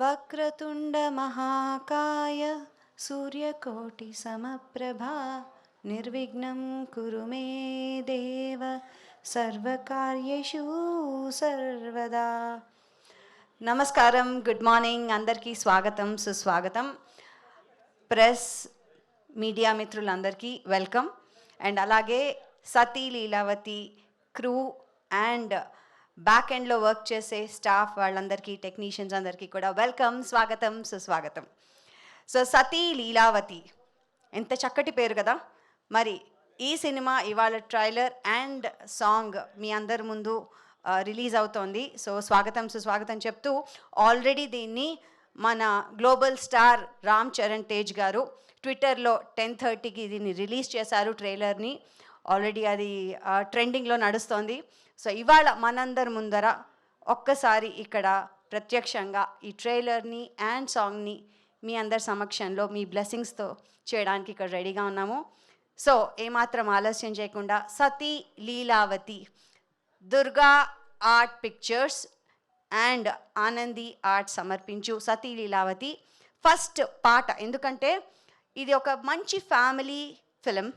వక్రతుండమహాకాయ సూర్యకోటిసమప్రభా నిర్విఘ్నం కురు మే దేవ సర్వకార్యేషు సర్వదా. నమస్కారం, గుడ్ మార్నింగ్, అందరికీ స్వాగతం సుస్వాగతం. ప్రెస్ మీడియా మిత్రులందరికీ వెల్కమ్. అండ్ అలాగే సతీ లీలావతి క్రూ అండ్ బ్యాక్ ఎండ్లో వర్క్ చేసే స్టాఫ్ వాళ్ళందరికీ, టెక్నీషియన్స్ అందరికీ కూడా వెల్కమ్, స్వాగతం సుస్వాగతం. సో సతీ లీలావతి ఎంత చక్కటి పేరు కదా. మరి ఈ సినిమా ఇవాళ ట్రైలర్ అండ్ సాంగ్ మీ అందరి ముందు రిలీజ్ అవుతోంది. సో స్వాగతం సుస్వాగతం చెప్తూ ఆల్రెడీ దీన్ని మన గ్లోబల్ స్టార్ రామ్ చరణ్ తేజ్ గారు ట్విట్టర్లో 10:30కి దీన్ని రిలీజ్ చేశారు ట్రైలర్ని. ఆల్రెడీ అది ట్రెండింగ్లో నడుస్తోంది. సో ఇవాళ మనందరి ముందర ఒక్కసారి ఇక్కడ ప్రత్యక్షంగా ఈ ట్రైలర్ని అండ్ సాంగ్ని మీ అందరి సమక్షంలో మీ బ్లెస్సింగ్స్తో చేయడానికి ఇక్కడ రెడీగా ఉన్నాము. సో ఏమాత్రం ఆలస్యం చేయకుండా Sati Leelavathi, Durga art pictures and Anandi art సమర్పించు సతీ లీలావతి ఫస్ట్ పాట. ఎందుకంటే ఇది ఒక మంచి ఫ్యామిలీ ఫిలిం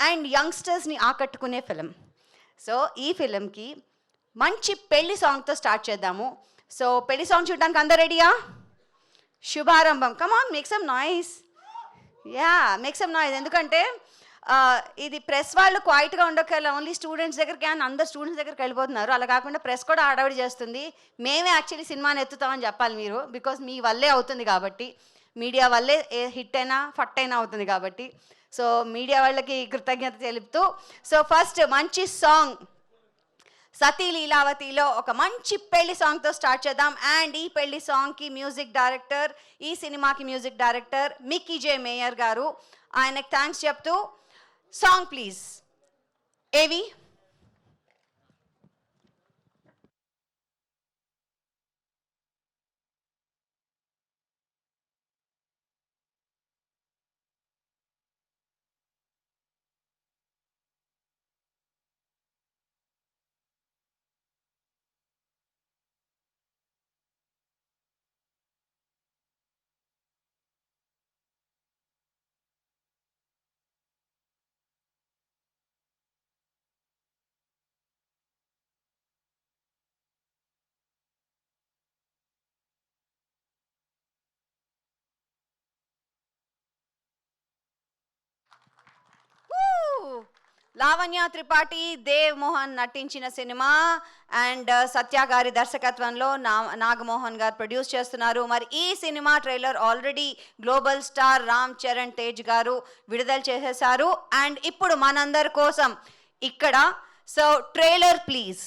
అండ్ యంగ్స్టర్స్ని ఆకట్టుకునే ఫిలిం. సో ఈ ఫిలింకి మంచి పెళ్లి సాంగ్తో స్టార్ట్ చేద్దాము. సో పెళ్లి సాంగ్ చూడడానికి అందరు రెడీయా? శుభారంభం. Come on, make some noise. Yeah, make some noise. ఎందుకంటే ఇది ప్రెస్ వాళ్ళు క్వైట్గా ఉండక్కర్లా, ఓన్లీ స్టూడెంట్స్ దగ్గరికి అండ్ అందరు స్టూడెంట్స్ దగ్గరికి వెళ్ళిపోతున్నారు. అలా కాకుండా ప్రెస్ కూడా హడావిడి చేస్తుంది. మేమే యాక్చువల్లీ సినిమాని ఎత్తుతామని చెప్పాలి మీరు, బికాస్ మీ వల్లే అవుతుంది కాబట్టి, మీడియా వల్లే ఏ హిట్ అయినా ఫట్ అయినా అవుతుంది కాబట్టి. సో మీడియా వాళ్ళకి కృతజ్ఞత తెలుపుతూ, సో ఫస్ట్ మంచి సాంగ్ సతీ లీలావతిలో ఒక మంచి పెళ్లి సాంగ్తో స్టార్ట్ చేద్దాం. అండ్ ఈ పెళ్లి సాంగ్కి మ్యూజిక్ డైరెక్టర్, ఈ సినిమాకి మ్యూజిక్ డైరెక్టర్ మిక్కీ జే మేయర్ గారు. ఆయనకు థ్యాంక్స్ చెప్తూ సాంగ్ ప్లీజ్. ఏవి లావణ్య త్రిపాఠి, దేవ్ మోహన్ నటించిన సినిమా అండ్ సత్య గారి దర్శకత్వంలో నాగమోహన్ గారు ప్రొడ్యూస్ చేస్తున్నారు. మరి ఈ cinema trailer already global star Ram Charan Tej garu విడుదల చేసేశారు. అండ్ ఇప్పుడు మనందరి కోసం ఇక్కడ so trailer please.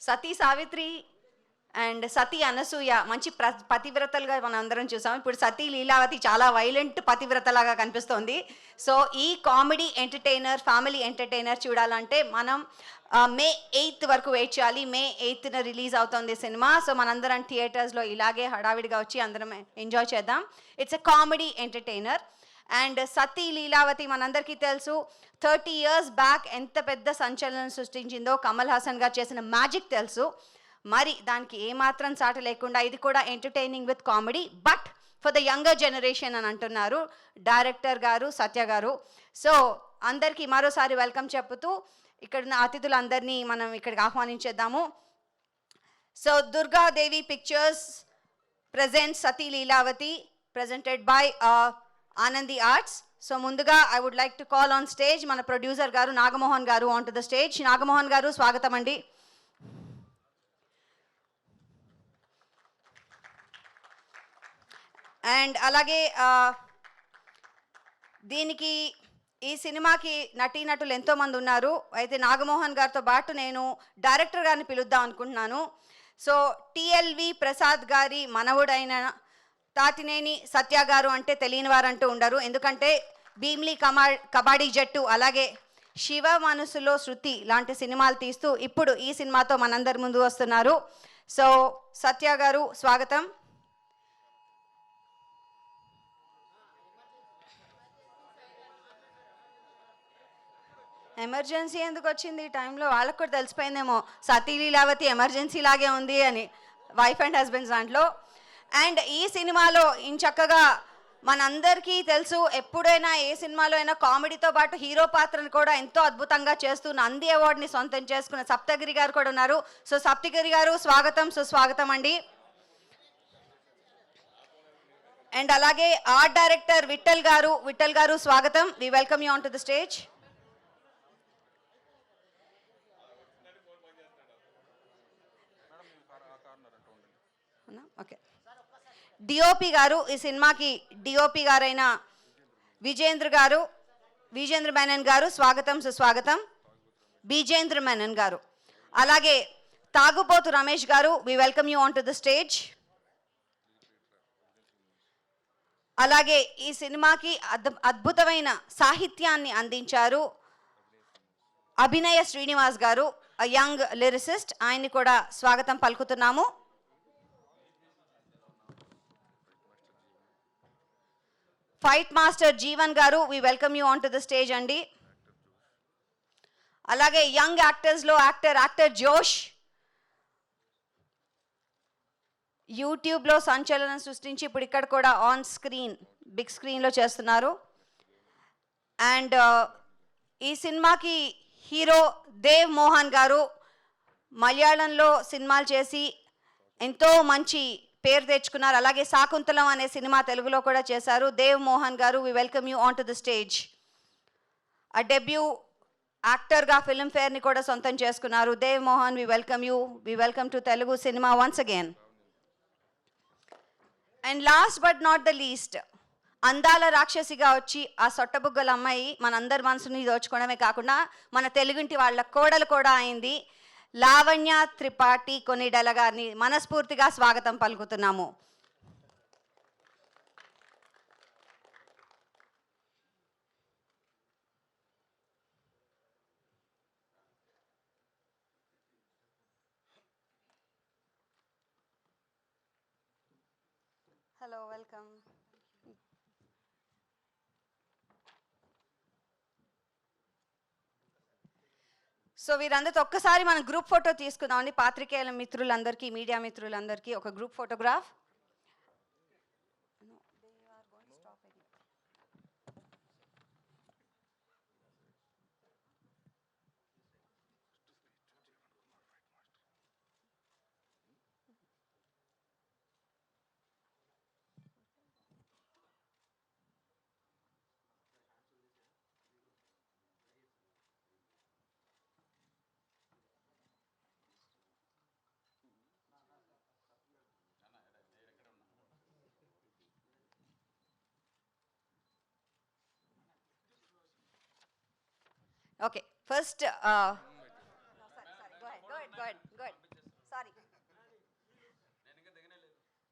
Sati Savitri and Sati Anasuya మంచి పతివ్రతలుగా మనం అందరం చూసాం. ఇప్పుడు సతీ లీలావతి చాలా వైలెంట్ పతివ్రతలాగా కనిపిస్తోంది. సో ఈ కామెడీ ఎంటర్టైనర్, ఫ్యామిలీ ఎంటర్టైనర్ చూడాలంటే మనం మే 8th వరకు వెయిట్ చేయాలి. మే 8th రిలీజ్ అవుతుంది సినిమా. సో మనందరం థియేటర్స్లో ఇలాగే హడావిడిగా వచ్చి అందరం ఎంజాయ్ చేద్దాం. It's a comedy entertainer. And Sati Leelavathi మనందరికీ తెలుసు, 30 years బ్యాక్ ఎంత పెద్ద సంచలనం సృష్టించిందో. కమల్ హాసన్ గారు చేసిన మ్యాజిక్ తెలుసు. మరి దానికి ఏమాత్రం సాటి లేకుండా ఇది కూడా entertaining with comedy, but for the younger generation అని అంటున్నారు డైరెక్టర్ గారు, సత్య గారు. సో అందరికీ మరోసారి వెల్కమ్ చెప్పుతూ ఇక్కడ ఉన్న అతిథులందరినీ మనం ఇక్కడికి ఆహ్వానించేద్దాము. So Durgadevi pictures presents Sati Leelavathi, presented by Anandi arts. So ముందుగా I would like to call on stage మన producer garu Nagamohan garu on to the stage. Nagamohan garu స్వాగతం అండి. అండ్ అలాగే దీనికి ఈ సినిమాకి నటీనటులు ఎంతోమంది ఉన్నారు. అయితే నాగమోహన్ గారితో పాటు నేను డైరెక్టర్ గారిని పిలుద్దాం అనుకుంటున్నాను. సో టిఎల్వి ప్రసాద్ గారి మనవుడైన తాతినేని సత్య గారు అంటే తెలియని వారంటూ ఉండరు. ఎందుకంటే భీమ్లీ కబడ్డీ జట్టు, అలాగే శివ మనసులో శృతి లాంటి సినిమాలు తీస్తూ ఇప్పుడు ఈ సినిమాతో మనందరి ముందు వస్తున్నారు. సో సత్య గారు స్వాగతం. ఎమర్జెన్సీ ఎందుకు వచ్చింది ఈ టైంలో? వాళ్ళకు కూడా తెలిసిపోయిందేమో సతీ లీలావతి ఎమర్జెన్సీ లాగే ఉంది అని వైఫ్ అండ్ హస్బెండ్స్ దాంట్లో. అండ్ ఈ సినిమాలో ఇంచక్కగా మనందరికీ తెలుసు, ఎప్పుడైనా ఏ సినిమాలో అయినా కామెడీతో పాటు హీరో పాత్రను కూడా ఎంతో అద్భుతంగా చేస్తూ నంది అవార్డుని సొంతం చేసుకున్న సప్తగిరి గారు కూడా ఉన్నారు. సో సప్తగిరి గారు స్వాగతం, సుస్వాగతం అండి. అండ్ అలాగే ఆర్ట్ డైరెక్టర్ విఠల్ గారు స్వాగతం. We welcome you on to the stage. Okay. DOP garu, ఈ సినిమాకి డిఓపి గారైన విజేంద్ర మేనన్ గారు స్వాగతం, సుస్వాగతం. విజేంద్ర మేనన్ గారు. అలాగే Tagubothu Ramesh garu, we welcome you on to the stage. అలాగే ఈ సినిమాకి అద్భుతమైన సాహిత్యాన్ని అందించారు అభినయ శ్రీనివాస్ గారు, యంగ్ లిరిసిస్ట్. ఆయన్ని కూడా స్వాగతం పలుకుతున్నాము. Fight master Jeevan garu, we welcome you on to the stage అండి. అలాగే యంగ్ యాక్టర్స్లో యాక్టర్ జోష్, యూట్యూబ్లో సంచలనం సృష్టించి ఇప్పుడు ఇక్కడ కూడా ఆన్ స్క్రీన్ బిగ్ స్క్రీన్లో చేస్తున్నారు. అండ్ ఈ సినిమాకి హీరో దేవ్ మోహన్ గారు, మలయాళంలో సినిమాలు చేసి ఎంతో మంచి పేరు తెచ్చుకున్నారు. అలాగే శాకుంతలం అనే సినిమా తెలుగులో కూడా చేశారు. Dev Mohan garu, we welcome you on to the stage. ఆ డెబ్యూ యాక్టర్గా ఫిల్మ్ఫేర్ని కూడా సొంతం చేసుకున్నారు. Dev Mohan, we welcome to Telugu cinema once again. And last but not the least, అందాల రాక్షసిగా వచ్చి ఆ సొట్టబుగ్గల అమ్మాయి మనందరి మనసుని దోచుకోవడమే కాకుండా మన తెలుగుంటి వాళ్ళ కోడలు కూడా అయింది. లావణ్య త్రిపాఠి కొనిడెల గారిని మనస్ఫూర్తిగా స్వాగతం పలుకుతున్నాము. Hello, welcome. సో వీరందరితో ఒక్కసారి మనం గ్రూప్ ఫోటో తీసుకుందామండి. పాత్రికేయుల మిత్రులందరికీ, మీడియా మిత్రులందరికీ ఒక group photograph. Okay, first, sorry, go ahead. Sorry.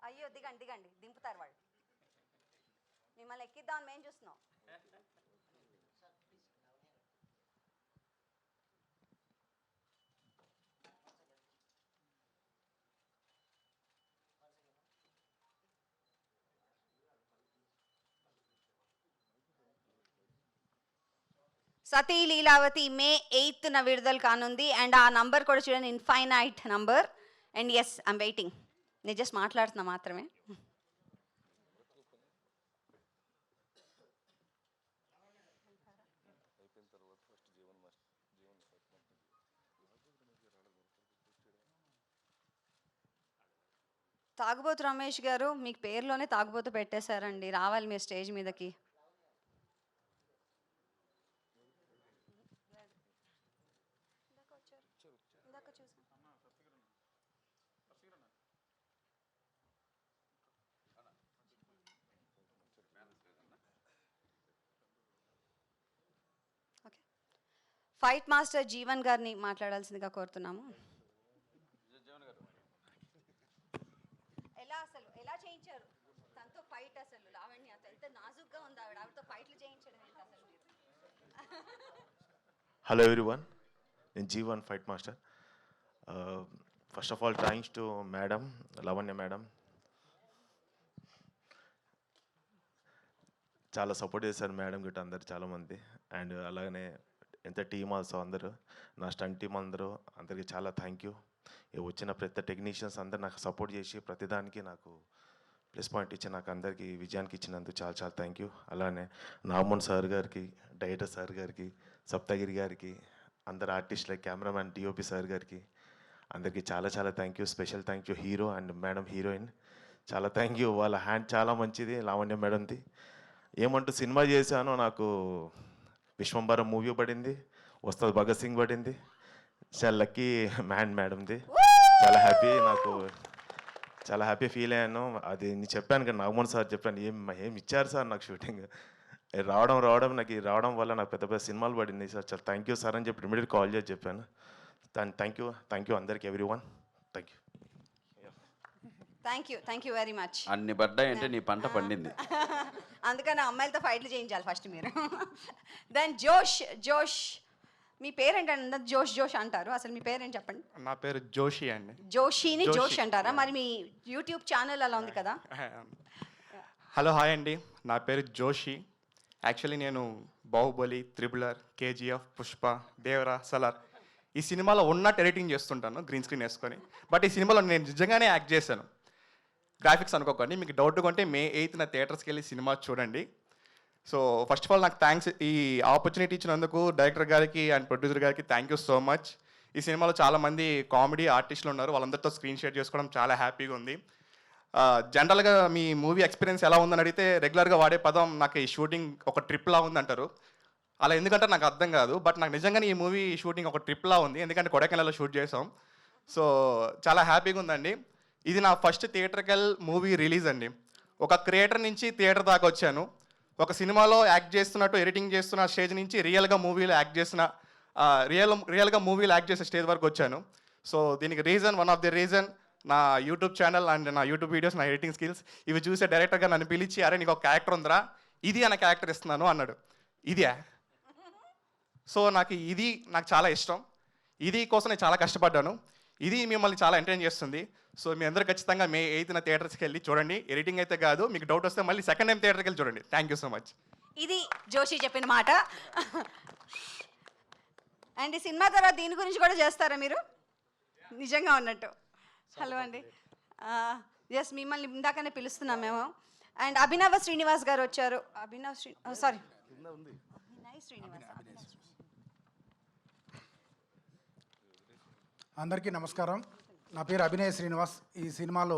అయ్యో దిగండి దిగండి, దింపుతారు వాళ్ళు. మిమ్మల్ని ఎక్కిద్దామని మేము చూస్తున్నాం. సతీ లీలావతి మే 8న విడుదల కానుంది. అండ్ ఆ నంబర్ కూడా చూడండి, infinite number. And yes, I'm waiting. నేను జస్ట్ మాట్లాడుతున్నా మాత్రమే. తాగుబోతు రమేష్ గారు, మీకు పేరులోనే తాగుబోతు పెట్టేశారండి. రావాలి మీరు స్టేజ్ మీదకి. ఓకే, ఫైట్ మాస్టర్ జీవన్ గారిని మాట్లాడాల్సిందిగా కోరుతున్నాము. ఎలా చేయించారు తనతో ఫైట్? అసలు లావణ్య ఎంత నాజుగ్గా ఉంది, ఆవిడతో ఫైట్లు చేయించడం ఏంటి అసలు మీరు? హలో ఎవ్రీవన్, నేను Jeevan fight master. First of all thanks to madam Lavanya madam. చాలా సపోర్ట్ చేశారు మేడం గిట్ట అందరు చాలామంది. అండ్ అలాగనే ఎంత టీమ్ ఆల్సో అందరూ, నా స్టంట్ టీం అందరికీ చాలా థ్యాంక్ యూ. వచ్చిన ప్రతి టెక్నీషియన్స్ అందరు నాకు సపోర్ట్ చేసి ప్రతిదానికి నాకు ప్లస్ పాయింట్ ఇచ్చి నాకు అందరికీ విజయానికి ఇచ్చినందుకు చాలా చాలా థ్యాంక్ యూ. అలానే నామోన్ సార్ గారికి, డైరెక్టర్ సార్ గారికి, సప్తగిరి గారికి, అందరు ఆర్టిస్టులకి, కెమెరామ్యాన్ డిఓపి సార్ గారికి అందరికీ చాలా చాలా thank you. Special thank you hero and madam heroine, చాలా థ్యాంక్ యూ. వాళ్ళ హ్యాండ్ చాలా మంచిది లావణ్య మేడంది. ఏమంటూ సినిమా చేశానో నాకు విశ్వంబరం మూవీ పడింది, వస్తాద్ భగత్ సింగ్ పడింది. చాలా లక్కీ మ్యాన్ మేడంది. చాలా హ్యాపీ, నాకు చాలా హ్యాపీ ఫీల్ అయ్యాను. అది నేను చెప్పాను కదా, నాగమోహన్ సార్ చెప్పాను, ఏం ఇచ్చారు సార్ నాకు షూటింగ్ రావడం వల్ల నాకు పెద్ద పెద్ద సినిమాలు పడింది సార్. చాలా థ్యాంక్ యూ సార్ అని చెప్పి ఇమీడియట్ కాల్ చేసి చెప్పాను. థ్యాంక్ యూ అందరికి everyone. Thank you very much. అన్ని పడ్డాయంటే నీ పంట పండింది. అందుకని అమ్మాయిలతో ఫైట్లు చేయించాలి ఫస్ట్ మీరు. దెన్ జోష్, మీ పేరేంటండి? జోష్ అంటారు, అసలు మీ పేరేంటి చెప్పండి. నా పేరు జోషి అండి. జోషిని జోష్ అంటారా? మరి మీ యూట్యూబ్ ఛానల్ అలా ఉంది కదా. హలో హాయ్ అండి, నా పేరు జోషి. యాక్చువల్లీ నేను బాహుబలి, త్రిబులర్, కేజీఎఫ్, పుష్ప, దేవరా, సలార్ ఈ సినిమాలో ఉన్నట్టు ఎడిటింగ్ చేస్తుంటాను గ్రీన్ స్క్రీన్ వేసుకొని. బట్ ఈ సినిమాలో నేను నిజంగానే యాక్ట్ చేశాను. గ్రాఫిక్స్ అనుకోకండి. మీకు డౌట్ కొంటే మే 8న థియేటర్స్కి వెళ్ళి సినిమా చూడండి. సో ఫస్ట్ ఆఫ్ ఆల్ నాకు థ్యాంక్స్, ఈ ఆపర్చునిటీ ఇచ్చినందుకు డైరెక్టర్ గారికి అండ్ ప్రొడ్యూసర్ గారికి థ్యాంక్ యూ సో మచ్. ఈ సినిమాలో చాలామంది కామెడీ ఆర్టిస్టులు ఉన్నారు, వాళ్ళందరితో స్క్రీన్ షేర్ చేసుకోవడం చాలా హ్యాపీగా ఉంది. జనరల్గా మీ మూవీ ఎక్స్పీరియన్స్ ఎలా ఉందని అడిగితే రెగ్యులర్గా వాడే పదం నాకు ఈ షూటింగ్ ఒక ట్రిప్లా ఉందంటారు. అలా ఎందుకంటే నాకు అర్థం కాదు, బట్ నాకు నిజంగానే ఈ మూవీ షూటింగ్ ఒక ట్రిప్లా ఉంది, ఎందుకంటే కొడైకెనాల్లో షూట్ చేసాం. సో చాలా హ్యాపీగా ఉందండి. ఇది నా ఫస్ట్ థియేటర్కల్ మూవీ రిలీజ్ అండి. ఒక క్రియేటర్ నుంచి థియేటర్ దాకా వచ్చాను. ఒక సినిమాలో యాక్ట్ చేస్తున్నట్టు ఎడిటింగ్ చేస్తున్న స్టేజ్ నుంచి రియల్గా మూవీలో యాక్ట్ చేసిన రియల్గా మూవీలో యాక్ట్ చేసే స్టేజ్ వరకు వచ్చాను. సో దీనికి వన్ ఆఫ్ ది రీజన్ నా యూట్యూబ్ ఛానల్ అండ్ నా యూట్యూబ్ వీడియోస్, నా ఎడిటింగ్ స్కిల్స్. ఇవి చూసే డైరెక్టర్గా నన్ను పిలిచి, అరే నీకు ఒక క్యారెక్టర్ ఉందిరా, ఇది అన్న క్యారెక్టర్ ఇస్తున్నాను అన్నాడు. ఇదే. సో నాకు చాలా ఇష్టం. ఇది కోసం నేను చాలా కష్టపడ్డాను. ఇది మిమ్మల్ని చాలా ఎంటర్టైన్ చేస్తుంది. సో మీ అందరూ ఖచ్చితంగా మే 8న థియేటర్స్కి వెళ్ళి చూడండి. ఎడిటింగ్ అయితే కాదు, మీకు డౌట్ వస్తే మళ్ళీ సెకండ్ టైం థియేటర్కి వెళ్ళి చూడండి. Thank you so much. ఇది జోషి చెప్పిన మాట. అండ్ ఈ సినిమా తర్వాత దీని గురించి కూడా చేస్తారా మీరు? నిజంగా ఉన్నట్టు. హలో అండి, ఎస్ మిమ్మల్ని ఇందాకనే పిలుస్తున్నాం మేము. అండ్ అభినవ్ శ్రీనివాస్ గారు వచ్చారు. అందరికీ నమస్కారం. నా పేరు అభినయ్ శ్రీనివాస్. ఈ సినిమాలో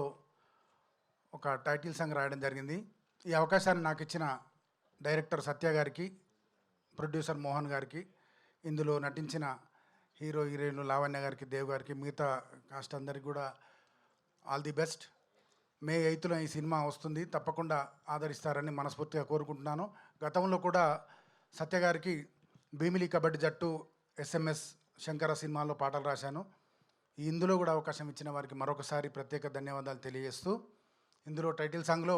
ఒక టైటిల్ సాంగ్ రాయడం జరిగింది. ఈ అవకాశాన్ని నాకు ఇచ్చిన డైరెక్టర్ సత్య గారికి, ప్రొడ్యూసర్ మోహన్ గారికి, ఇందులో నటించిన హీరో హీరోయిన్లు లావణ్య గారికి, దేవ్ గారికి, మిగతా కాస్ట్ అందరికి కూడా ఆల్ ది బెస్ట్. మే 8న ఈ సినిమా వస్తుంది, తప్పకుండా ఆదరిస్తారని మనస్ఫూర్తిగా కోరుకుంటున్నాను. గతంలో కూడా సత్య గారికి భీమిలి కబడ్డీ జట్టు, SMS శంకర సినిమాలో పాటలు రాశాను. ఇందులో కూడా అవకాశం ఇచ్చిన వారికి మరొకసారి ప్రత్యేక ధన్యవాదాలు తెలియజేస్తూ ఇందులో టైటిల్ సాంగ్లో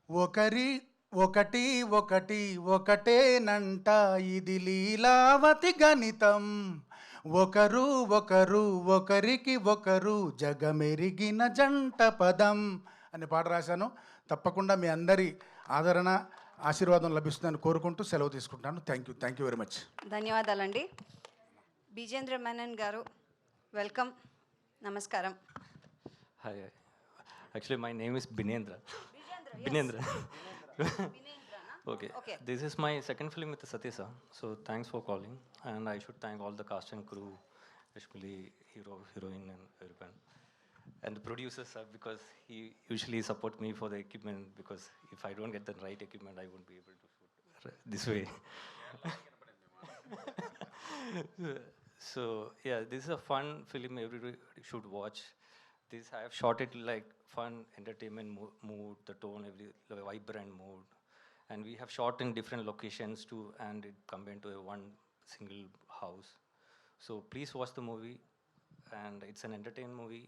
ఒకరి ఒకటి ఒకటి ఒకటేనంట ఇది లీలావతి గణితం ఒకరు ఒకరు ఒకరికి ఒకరు జగమెరిగిన జంట పదం అనే పాట రాశాను. తప్పకుండా మీ అందరి ఆదరణ ఆశీర్వాదం లభిస్తుందని కోరుకుంటూ సెలవు తీసుకుంటాను. Thank you very much. ధన్యవాదాలండి. బిజేంద్ర మెనన్ గారు, వెల్కమ్. నమస్కారం. Hi. Actually, my name is Binendra. Binendra. Okay. Okay. This is my second film with Satya sir. So thanks for calling, and I should thank all the cast and crew, especially hero, heroine, and everyone, and the producers sir, because he usually support me for the equipment. Because if I don't get the right equipment, I won't be able to shoot this way. So yeah, this is a fun film. Everybody should watch. This I have shot it like fun entertainment mood, the tone, the vibrant mood, and we have shot in different locations too, and it combined to a one single house. So please watch the movie, and it's an entertainment movie.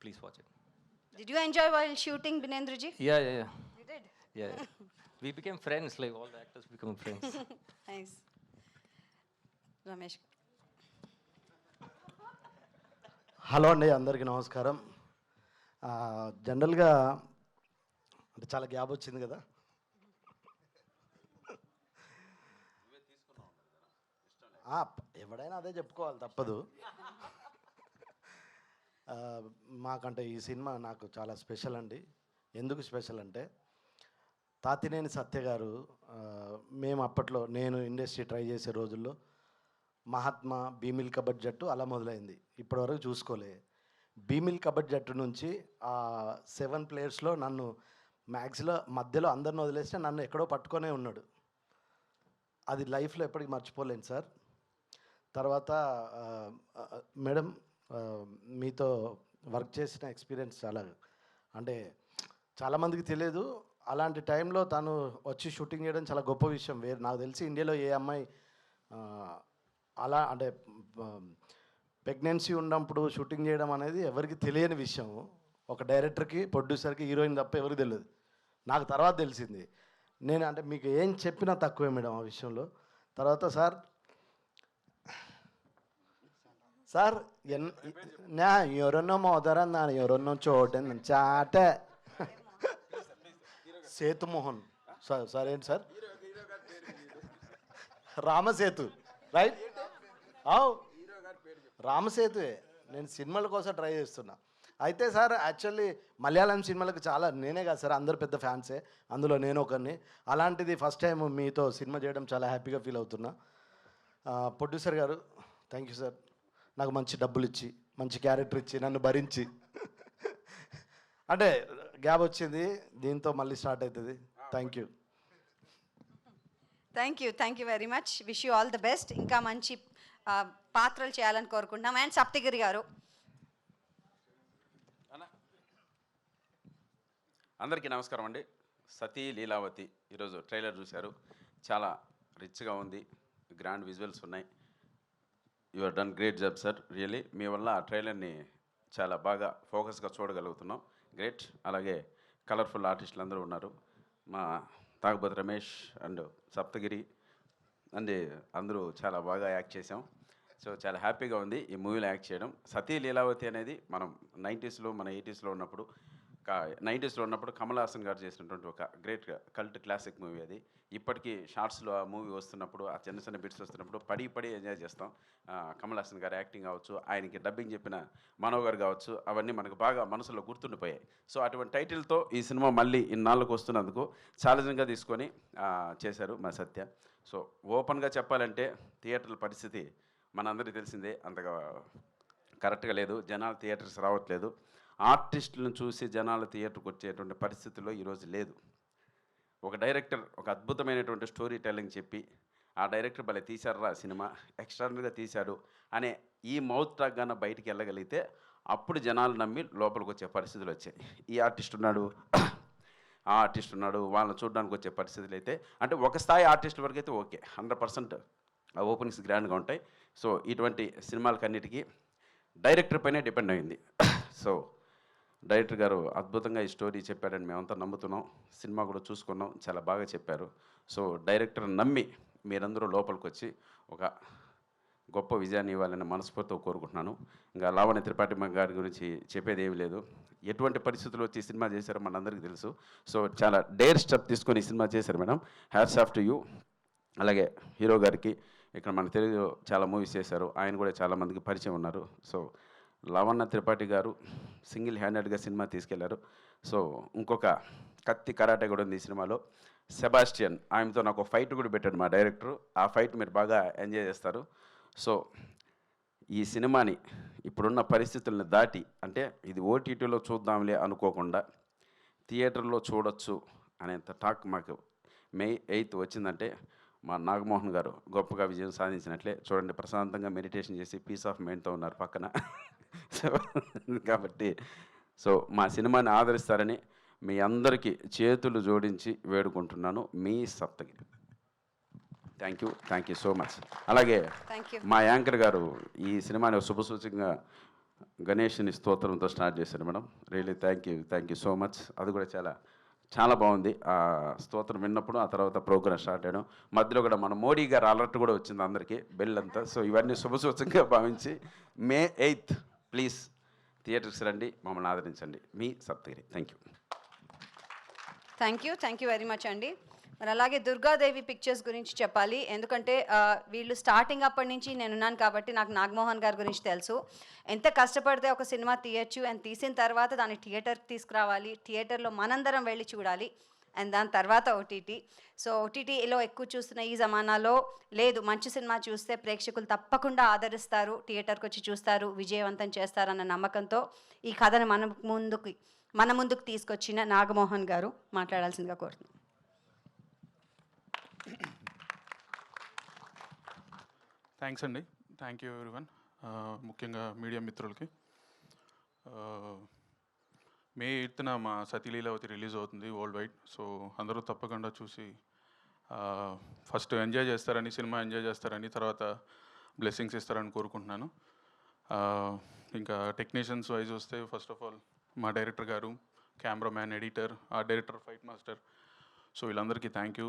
Please watch it. Did you enjoy while shooting, Binendraji? Yeah. You did. Yeah. We became friends. Like all the actors become friends. Nice. Ramesh. Hello అండి, అందరికీ నమస్కారం. జనరల్గా అంటే చాలా gap వచ్చింది కదా. ఎవడైనా అదే చెప్పుకోవాలి, తప్పదు. మాకంటే ఈ సినిమా నాకు చాలా స్పెషల్ అండి. ఎందుకు స్పెషల్ అంటే తాతినేని సత్య గారు, మేము అప్పట్లో నేను ఇండస్ట్రీ ట్రై చేసే రోజుల్లో మహాత్మా, బీమిల్ కబడ్ జట్టు అలా మొదలైంది. ఇప్పటివరకు చూసుకోలే. బీమిల్ కబడ్ జట్టు నుంచి 7 ప్లేయర్స్లో నన్ను మ్యాక్స్లో మధ్యలో అందరిని వదిలేస్తే నన్ను ఎక్కడో పట్టుకొనే ఉన్నాడు. అది లైఫ్లో ఎప్పటికీ మర్చిపోలేను సార్. తర్వాత మేడం, మీతో వర్క్ చేసిన ఎక్స్పీరియన్స్ అంటే చాలామందికి తెలియదు. అలాంటి టైంలో తను వచ్చి షూటింగ్ చేయడం చాలా గొప్ప విషయం. నాకు తెలిసి ఇండియాలో ఏ అమ్మాయి అలా అంటే ప్రెగ్నెన్సీ ఉన్నప్పుడు షూటింగ్ చేయడం అనేది ఎవరికి తెలియని విషయం. ఒక డైరెక్టర్కి, ప్రొడ్యూసర్కి, హీరోయిన్ తప్ప ఎవరికి తెలియదు. నాకు తర్వాత తెలిసింది. నేను అంటే మీకు ఏం చెప్పినా తక్కువే మేడం ఆ విషయంలో. తర్వాత సార్ నా ఎవరన్నో మోదరని నాన్న ఎవరన్నో చూడండి చాట సేతుమోహన్ సార్ ఏంటి సార్, రామసేతు రైట్? రామసేతువే. నేను సినిమాల కోసం ట్రై చేస్తున్నా. అయితే సార్ యాక్చువల్లీ మలయాళం సినిమాలకు చాలా, నేనే కాదు సార్, అందరు పెద్ద ఫ్యాన్సే, అందులో నేను ఒకరిని. అలాంటిది ఫస్ట్ టైం మీతో సినిమా చేయడం చాలా హ్యాపీగా ఫీల్ అవుతున్నా. ప్రొడ్యూసర్ గారు థ్యాంక్ యూ సార్. నాకు మంచి డబ్బులు ఇచ్చి, మంచి క్యారెక్టర్ ఇచ్చి, నన్ను భరించి. అంటే గ్యాప్ వచ్చింది, దీంతో మళ్ళీ స్టార్ట్ అవుతుంది. Thank you. Thank you very much. Wish you all the best. ఇంకా మంచి పాత్రలు చేయాలని కోరుకుంటున్నాం. అండ్ సప్తగిరి గారు. అందరికీ నమస్కారం అండి. సతీ లీలావతి ఈరోజు ట్రైలర్ చూశారు. చాలా రిచ్గా ఉంది, గ్రాండ్ విజువల్స్ ఉన్నాయి. You are done great job sir, really. మీ వల్ల ఆ ట్రైలర్ని చాలా బాగా ఫోకస్గా చూడగలుగుతున్నాం. గ్రేట్. అలాగే కలర్ఫుల్ ఆర్టిస్టులు అందరూ ఉన్నారు. మా తాగుబోతు రమేష్ అండ్ సప్తగిరి అండ్ అందరూ చాలా బాగా యాక్ట్ చేసాం. సో చాలా హ్యాపీగా ఉంది ఈ మూవీలో యాక్ట్ చేయడం. సతీ లీలావతి అనేది మనం 90s మన 80s ఉన్నప్పుడు 90s ఉన్నప్పుడు కమల్ హాసన్ గారు చేసినటువంటి ఒక గ్రేట్ కల్ట్ క్లాసిక్ మూవీ అది. ఇప్పటికీ షార్ట్స్లో ఆ మూవీ వస్తున్నప్పుడు, ఆ చిన్న చిన్న బిట్స్ వస్తున్నప్పుడు పడి ఎంజాయ్ చేస్తాం. కమల్ హాసన్ గారు యాక్టింగ్ కావచ్చు, ఆయనకి డబ్బింగ్ చెప్పిన మనోహర్ గారు కావచ్చు, అవన్నీ మనకు బాగా మనసులో గుర్తుండిపోయాయి. సో అటువంటి టైటిల్తో ఈ సినిమా మళ్ళీ ఇన్నాళ్ళకు వస్తున్నందుకు ఛాలెంజింగ్గా తీసుకొని చేశారు మా సత్య. సో ఓపెన్గా చెప్పాలంటే థియేటర్ల పరిస్థితి మనందరికీ తెలిసిందే, అంతగా కరెక్ట్గా లేదు. జనాలు థియేటర్స్ రావట్లేదు. ఆర్టిస్టులను చూసి జనాలు థియేటర్కి వచ్చేటువంటి పరిస్థితుల్లో ఈరోజు లేదు. ఒక డైరెక్టర్ ఒక అద్భుతమైనటువంటి స్టోరీ టెల్లింగ్ చెప్పి, ఆ డైరెక్టర్ భలే తీశారా సినిమా, ఎక్స్ట్రాడినరీగా తీశాడు అనే ఈ మౌత్ టాక్ గాన బయటికి వెళ్ళగలిగితే అప్పుడు జనాలు నమ్మి లోపలికి వచ్చే పరిస్థితులు వచ్చాయి. ఈ ఆర్టిస్ట్ ఉన్నాడు, ఆ ఆర్టిస్ట్ ఉన్నాడు, వాళ్ళని చూడడానికి వచ్చే పరిస్థితులు అయితే, అంటే ఒక స్థాయి ఆర్టిస్టుల వరకు అయితే ఓకే, 100% ఓపెనింగ్స్ గ్రాండ్గా ఉంటాయి. సో ఇటువంటి సినిమాలకన్నిటికీ డైరెక్టర్ పైనే డిపెండ్ అయింది. సో డైరెక్టర్ గారు అద్భుతంగా ఈ స్టోరీ చెప్పారని మేమంతా నమ్ముతున్నాం. సినిమా కూడా చూసుకున్నాం, చాలా బాగా చెప్పారు. సో డైరెక్టర్ నమ్మి మీరందరూ లోపలికి వచ్చి ఒక గొప్ప విజయాన్ని ఇవ్వాలని మనస్ఫూర్తితో కోరుకుంటున్నాను. ఇంకా లావణ్య త్రిపాఠి గారి గురించి చెప్పేది ఏమీ లేదు. ఎటువంటి పరిస్థితుల్లో వచ్చి సినిమా చేశారో మనందరికీ తెలుసు. సో చాలా డేర్ స్టెప్ తీసుకొని ఈ సినిమా చేశారు madam. Hats off to you. అలాగే హీరో గారికి ఇక్కడ మన తెలుగులో చాలా మూవీస్ చేశారు, ఆయన కూడా చాలామందికి పరిచయం ఉన్నారు. సో లావణ్య త్రిపాఠి గారు సింగిల్ హ్యాండెడ్గా సినిమా తీసుకెళ్లారు. సో ఇంకొక కత్తి కరాటే కూడా ఉంది ఈ సినిమాలో. సెబాస్టియన్ ఆయనతో నాకు ఫైట్ కూడా పెట్టాడు మా డైరెక్టర్. ఆ ఫైట్ మీరు బాగా ఎంజాయ్ చేస్తారు. సో ఈ సినిమాని ఇప్పుడున్న పరిస్థితులను దాటి, అంటే ఇది ఓటీటీలో చూద్దాంలే అనుకోకుండా థియేటర్లో చూడొచ్చు అనేంత టాక్ మాకు మే 8 వచ్చిందంటే మా నాగమోహన్ గారు గొప్పగా విజయం సాధించినట్లే. చూడండి, ప్రశాంతంగా మెడిటేషన్ చేసి పీస్ ఆఫ్ మైండ్తో ఉన్నారు పక్కన. సో కాబట్టి సో మా సినిమాని ఆదరిస్తారని మీ అందరికీ చేతులు జోడించి వేడుకుంటున్నాను. మీ Saptagiri. Thank you so much. అలాగే థ్యాంక్ యూ. మా యాంకర్ గారు ఈ సినిమాని శుభసూచకంగా గణేష్ని స్తోత్రంతో స్టార్ట్ చేశారు madam. Really thank you so much. అది కూడా చాలా బాగుంది. ఆ స్తోత్రం విన్నప్పుడు ఆ తర్వాత ప్రోగ్రామ్ స్టార్ట్ అయ్యడం మధ్యలో కూడా మన మోడీ గారు అలర్ట్ కూడా వచ్చింది అందరికీ, బెల్ అంతా. సో ఇవన్నీ శుభసూచకంగా భావించి మే 8 ప్లీజ్ థియేటర్స్ రండి, మమ్మల్ని ఆదరించండి. మీ Saptagiri. Thank you very much అండి. మరి అలాగే దుర్గాదేవి పిక్చర్స్ గురించి చెప్పాలి, ఎందుకంటే వీళ్ళు స్టార్టింగ్ అప్పటి నుంచి నేనున్నాను కాబట్టి నాకు నాగమోహన్ గారి గురించి తెలుసు. ఎంత కష్టపడితే ఒక సినిమా తీయచ్చు, అండ్ తీసిన తర్వాత దాన్ని థియేటర్కి తీసుకురావాలి, థియేటర్లో మనందరం వెళ్ళి చూడాలి, అండ్ దాని తర్వాత ఓటీటీ. సో ఓటీటీలో ఎక్కువ చూస్తున్న ఈ జమానాలో లేదు, మంచి సినిమా చూస్తే ప్రేక్షకులు తప్పకుండా ఆదరిస్తారు, థియేటర్కి వచ్చి చూస్తారు, విజయవంతం చేస్తారన్న నమ్మకంతో ఈ కథను మన ముందుకు తీసుకొచ్చిన నాగమోహన్ గారు మాట్లాడాల్సిందిగా కోరుతున్నాను. థ్యాంక్స్ అండి. Thank you everyone. ముఖ్యంగా మీడియా మిత్రులకి. మే 8న మా సతీ లీలావతి రిలీజ్ అవుతుంది వరల్డ్ వైడ్. సో అందరూ తప్పకుండా చూసి ఫస్ట్ ఎంజాయ్ చేస్తారని, సినిమా ఎంజాయ్ చేస్తారని, తర్వాత బ్లెస్సింగ్స్ ఇస్తారని కోరుకుంటున్నాను. ఇంకా టెక్నీషియన్స్ వైజ్ వస్తే ఫస్ట్ ఆఫ్ ఆల్ మా director garu, cameraman, editor, art director, fight master. So వీళ్ళందరికీ thank you,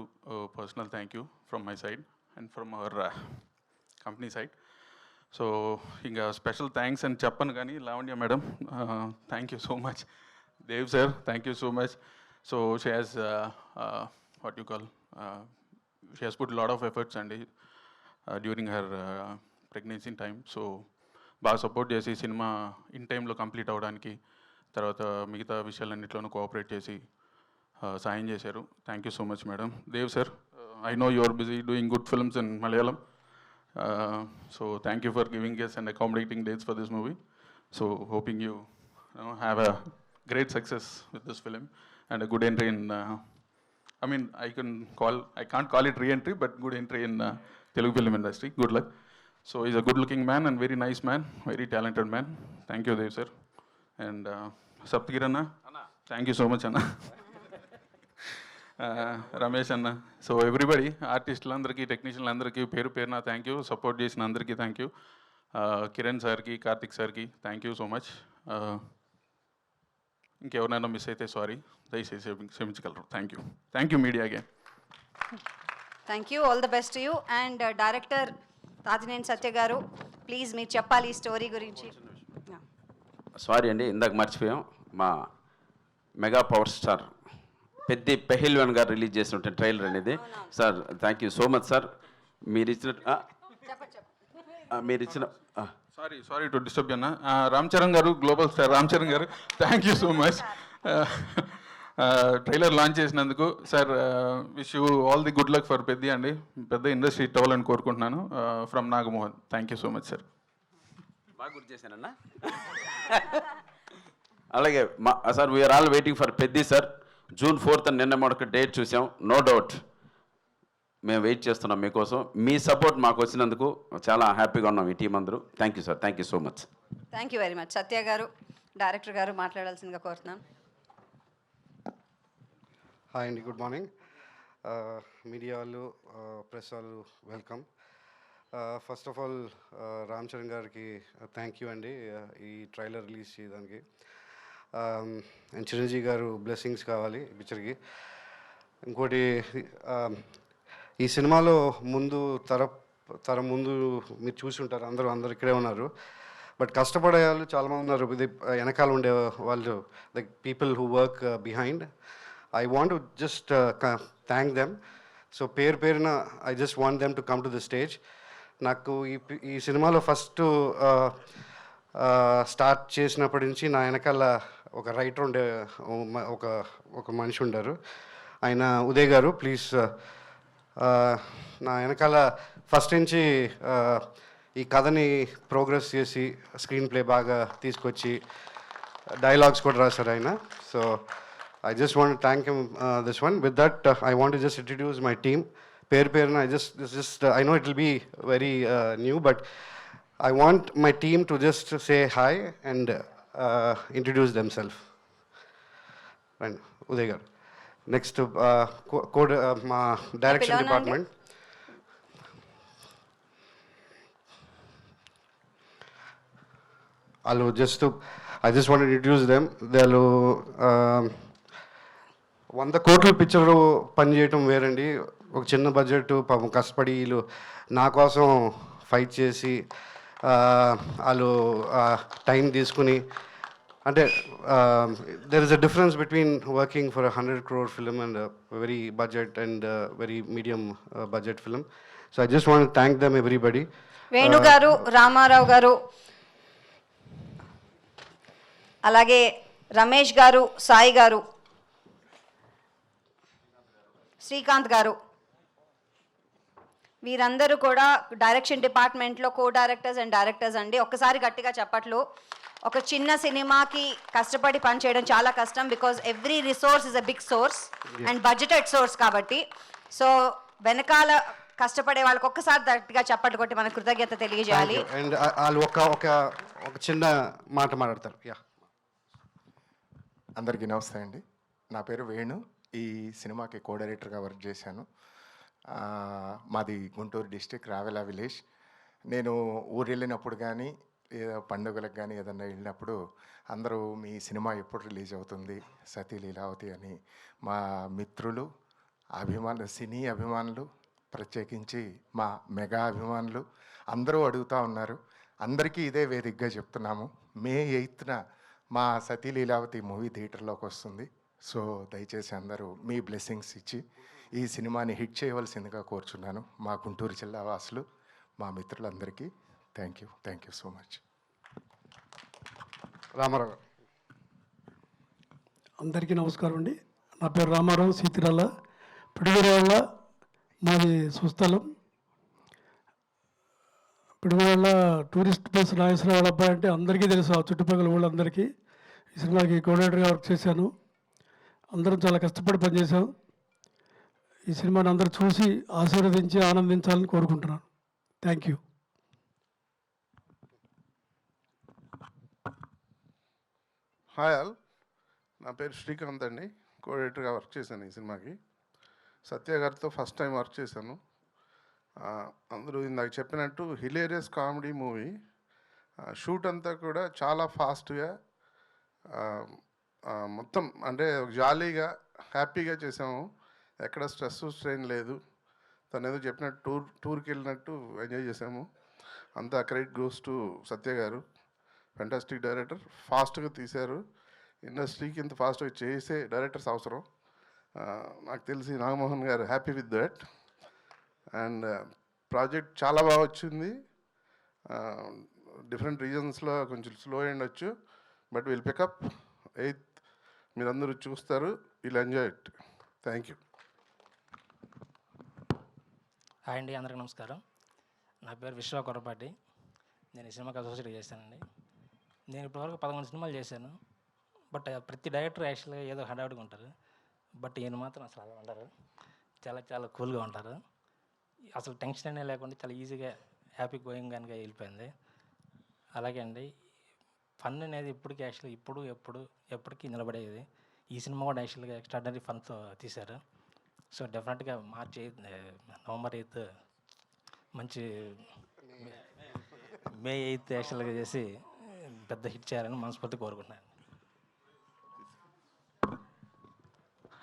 personal thank you from my side and from our company side. So ఇంకా స్పెషల్ థ్యాంక్స్ అని చెప్పను కానీ Lavanya madam, thank you so much. Dev sir, thank you so much. So she has what you call she has put lot of efforts అండి during her pregnancy time. So బాగా support చేసి cinema in టైంలో complete అవ్వడానికి, తర్వాత మిగతా విషయాలన్నింటిలోనూ cooperate చేసి సాయం చేశారు. Thank you so much madam. Dev sir, I know you are busy doing good films in Malayalam. So thank you for giving us and accommodating dates for this movie. So hoping you have a great success with this film and a good entry in I can't call it re-entry, but good entry in Telugu film industry. Good luck. So he's a good looking man and very nice man, very talented man. Thank you Dev sir. And Saptagiri Anna, thank you so much Anna. Ramesh అన్న. So everybody, ఆర్టిస్టులందరికీ, టెక్నీషియన్లందరికీ పేరు పేరున thank you. Support చేసిన అందరికీ thank you. Kiran సార్కి, కార్తిక్ సార్కి thank you so much. ఇంకెవరైనా miss అయితే sorry, దయచేసి క్షమించగలరు. Thank you media again. Thank you, all the best you. And director Tatineni Satya garu, please మీరు చెప్పాలి ఈ స్టోరీ గురించి. సారీ అండి, ఇందాక మర్చిపోయాం. మా మెగా పవర్ స్టార్ పెద్ది పెహిల్వాన్ గారు రిలీజ్ చేసినట్టు ట్రైలర్ అనేది. Sir thank you so much sir. మీరు ఇచ్చిన సారీ టు డిస్టర్బ్ అన్న. రామ్ చరణ్ గారు, global star Ram Charan garu, thank you so much trailer launch చేసినందుకు. Sir wish you all the good luck for పెద్ద అండి, పెద్ద ఇండస్ట్రీ హిట్ అవ్వాలని కోరుకుంటున్నాను. From Nagamohan. Thank you so much sir. బాగా గుర్తు చేశానన్నా. అలాగే sir, we are all waiting for Peddi sir. June 4th నిన్న మనకు డేట్ చూసాం. నో డౌట్ మేము వెయిట్ చేస్తున్నాం మీకోసం. మీ సపోర్ట్ మాకు వచ్చినందుకు చాలా హ్యాపీగా ఉన్నాం ఈ టీం అందరూ. Thank you sir, thank you so much. Thank you very much. Satya garu, director garu మాట్లాడాల్సిందిగా కోరుతున్నాం. హాయ్ అండి, గుడ్ మార్నింగ్. మీడియా వాళ్ళు, ప్రెస్ వాళ్ళు, welcome. First of all Ram Charan గారికి థ్యాంక్ యూ అండి ఈ ట్రైలర్ రిలీజ్ చేయడానికి. అండ్ చిరంజీవి గారు బ్లెస్సింగ్స్ కావాలి ఈ పిక్చర్కి. ఇంకోటి ఈ సినిమాలో తరం ముందు మీరు చూసి ఉంటారు, అందరూ ఇక్కడే ఉన్నారు. బట్ కష్టపడే వాళ్ళు చాలామంది ఉన్నారు, ఇది వెనకాల ఉండే వాళ్ళు, like people who work behind. I want to just thank them. So పేరున I just want them to come to the stage. నాకు ఈ సినిమాలో ఫస్ట్ స్టార్ట్ చేసినప్పటి నుంచి నా వెనకాల ఒక రైటర్ ఉండే ఒక మనిషి ఉండారు, ఆయన ఉదయ్ గారు. ప్లీజ్ నా వెనకాల ఫస్ట్ నుంచి ఈ కథని ప్రోగ్రెస్ చేసి స్క్రీన్ ప్లే బాగా తీసుకొచ్చి డైలాగ్స్ కూడా రాశారు ఆయన. So I just want to thank him this one. With that, I want to just introduce my team. Perna, I know it will be very new, but I want my team to just say hi and introduce themselves. Right, Uday garu. Next, my direction department. I just want to introduce them. They'll 100 కోట్ల పిక్చర్లో పనిచేయటం వేరండి. ఒక చిన్న budget పాపం కష్టపడి వీళ్ళు నా కోసం ఫైట్ చేసి వాళ్ళు టైం తీసుకుని, అంటే there is a difference between working for 100 crore film and very budget and very medium budget film. So I just want thank them everybody. Venu గారు, రామారావు గారు, అలాగే రమేష్ గారు, సాయి గారు, శ్రీకాంత్ గారు, వీరందరూ కూడా డైరెక్షన్ డిపార్ట్మెంట్లో కో డైరెక్టర్స్ అండ్ డైరెక్టర్స్ అండి. ఒక్కసారి గట్టిగా చెప్పట్లు. ఒక చిన్న సినిమాకి కష్టపడి పనిచేయడం చాలా కష్టం, because every resource is a big source and budgeted source కాబట్టి. సో వెనకాల కష్టపడే వాళ్ళకి ఒక్కసారి గట్టిగా చప్పట్లు కొట్టి మన కృతజ్ఞత తెలియజేయాలి. అండ్ వాళ్ళు ఒక చిన్న మాట మాట్లాడతారు. యా, అందరికీ నమస్తే అండి. నా పేరు వేణు. ఈ సినిమాకి కో డైరెక్టర్గా వర్క్ చేశాను. మాది గుంటూరు డిస్టిక్, రావెలా విలేజ్. నేను ఊరు వెళ్ళినప్పుడు కానీ ఏదో పండుగలకు కానీ ఏదన్నా వెళ్ళినప్పుడు అందరూ మీ సినిమా ఎప్పుడు రిలీజ్ అవుతుంది సతీ లీలావతి అని మా మిత్రులు, సినీ అభిమానులు, ప్రత్యేకించి మా మెగా అభిమానులు అందరూ అడుగుతూ ఉన్నారు. అందరికీ ఇదే వేదికగా చెప్తున్నాము, May 8th మా సతీ లీలావతి మూవీ థియేటర్లోకి వస్తుంది. సో దయచేసి అందరూ మీ బ్లెస్సింగ్స్ ఇచ్చి ఈ సినిమాని హిట్ చేయవలసిందిగా కోరుచున్నాను. మా గుంటూరు జిల్లా వాసులు, మా మిత్రులందరికీ thank you so much. Ramarao. అందరికీ నమస్కారం అండి. నా పేరు రామారావు, సీతిరాల, పిడుగురాళ్ళ మాది స్వస్థలం. పిడుగురాళ్ళ టూరిస్ట్ బస్ నాగేశ్వరరావు అబ్బాయి అంటే అందరికీ తెలుసు, ఆ చుట్టుపక్కల వాళ్ళందరికీ. ఈ సినిమాకి కోఆర్డినేటర్గా వర్క్ చేశాను. అందరం చాలా కష్టపడి పనిచేశాం. ఈ సినిమాని అందరూ చూసి ఆశీర్వదించి ఆనందించాలని కోరుకుంటున్నాను. Thank you. హాయ్ ఆల్, నా పేరు శ్రీకాంత్ అండి. కోఆర్డినేటర్గా వర్క్ చేశాను ఈ సినిమాకి. సత్య గారితో ఫస్ట్ టైం వర్క్ చేశాను. అందరూ ఇందాక చెప్పినట్టు హిలేరియస్ కామెడీ మూవీ. షూట్ అంతా కూడా చాలా ఫాస్ట్గా, మొత్తం అంటే జాలీగా హ్యాపీగా చేసాము. ఎక్కడ స్ట్రెస్ స్ట్రెయిన్ లేదు. తను ఏదో చెప్పినట్టు టూర్కి వెళ్ళినట్టు ఎంజాయ్ చేసాము. అంతా క్రెడిట్ గోస్ టు సత్య గారు, ఫెంటాస్టిక్ డైరెక్టర్. ఫాస్ట్గా తీశారు. ఇండస్ట్రీకి ఇంత ఫాస్ట్గా చేసే డైరెక్టర్స్ అవసరం. నాకు తెలిసి Nagamohan garu happy with that. And project చాలా బాగా వచ్చింది. డిఫరెంట్ రీజన్స్లో కొంచెం స్లో అయ్యొచ్చు, బట్ విల్ పికప్ 8th. మీరందరూ చూస్తారు, will enjoy it. Thank you. Hi అండి, అందరికీ నమస్కారం. నా పేరు విశ్వ కొరపాటి. నేను ఈ సినిమాకి అసోసియేట్ చేశానండి. నేను ఇప్పటివరకు 11 సినిమాలు చేశాను. బట్ ప్రతి డైరెక్టర్ యాక్చువల్గా ఏదో హడావుడిగా ఉంటారు. బట్ ఈయన మాత్రం అసలు అలా ఉండరు. చాలా కూల్గా ఉంటారు. అసలు టెన్షన్ అనే లేకుండా చాలా ఈజీగా హ్యాపీ గోయింగ్గా వెళ్ళిపోయింది. అలాగే అండి, ఫన్ అనేది ఇప్పటికీ యాక్చువల్గా ఎప్పటికీ నిలబడేది. ఈ సినిమా కూడా యాక్చువల్గా ఎక్స్ట్రాడనరీ ఫన్తో తీశారు. సో డెఫినెట్గా November 8th మంచి మే 8 యాక్చువల్గా చేసి పెద్ద హిట్ చేయాలని మనస్ఫూర్తి కోరుకుంటున్నాను.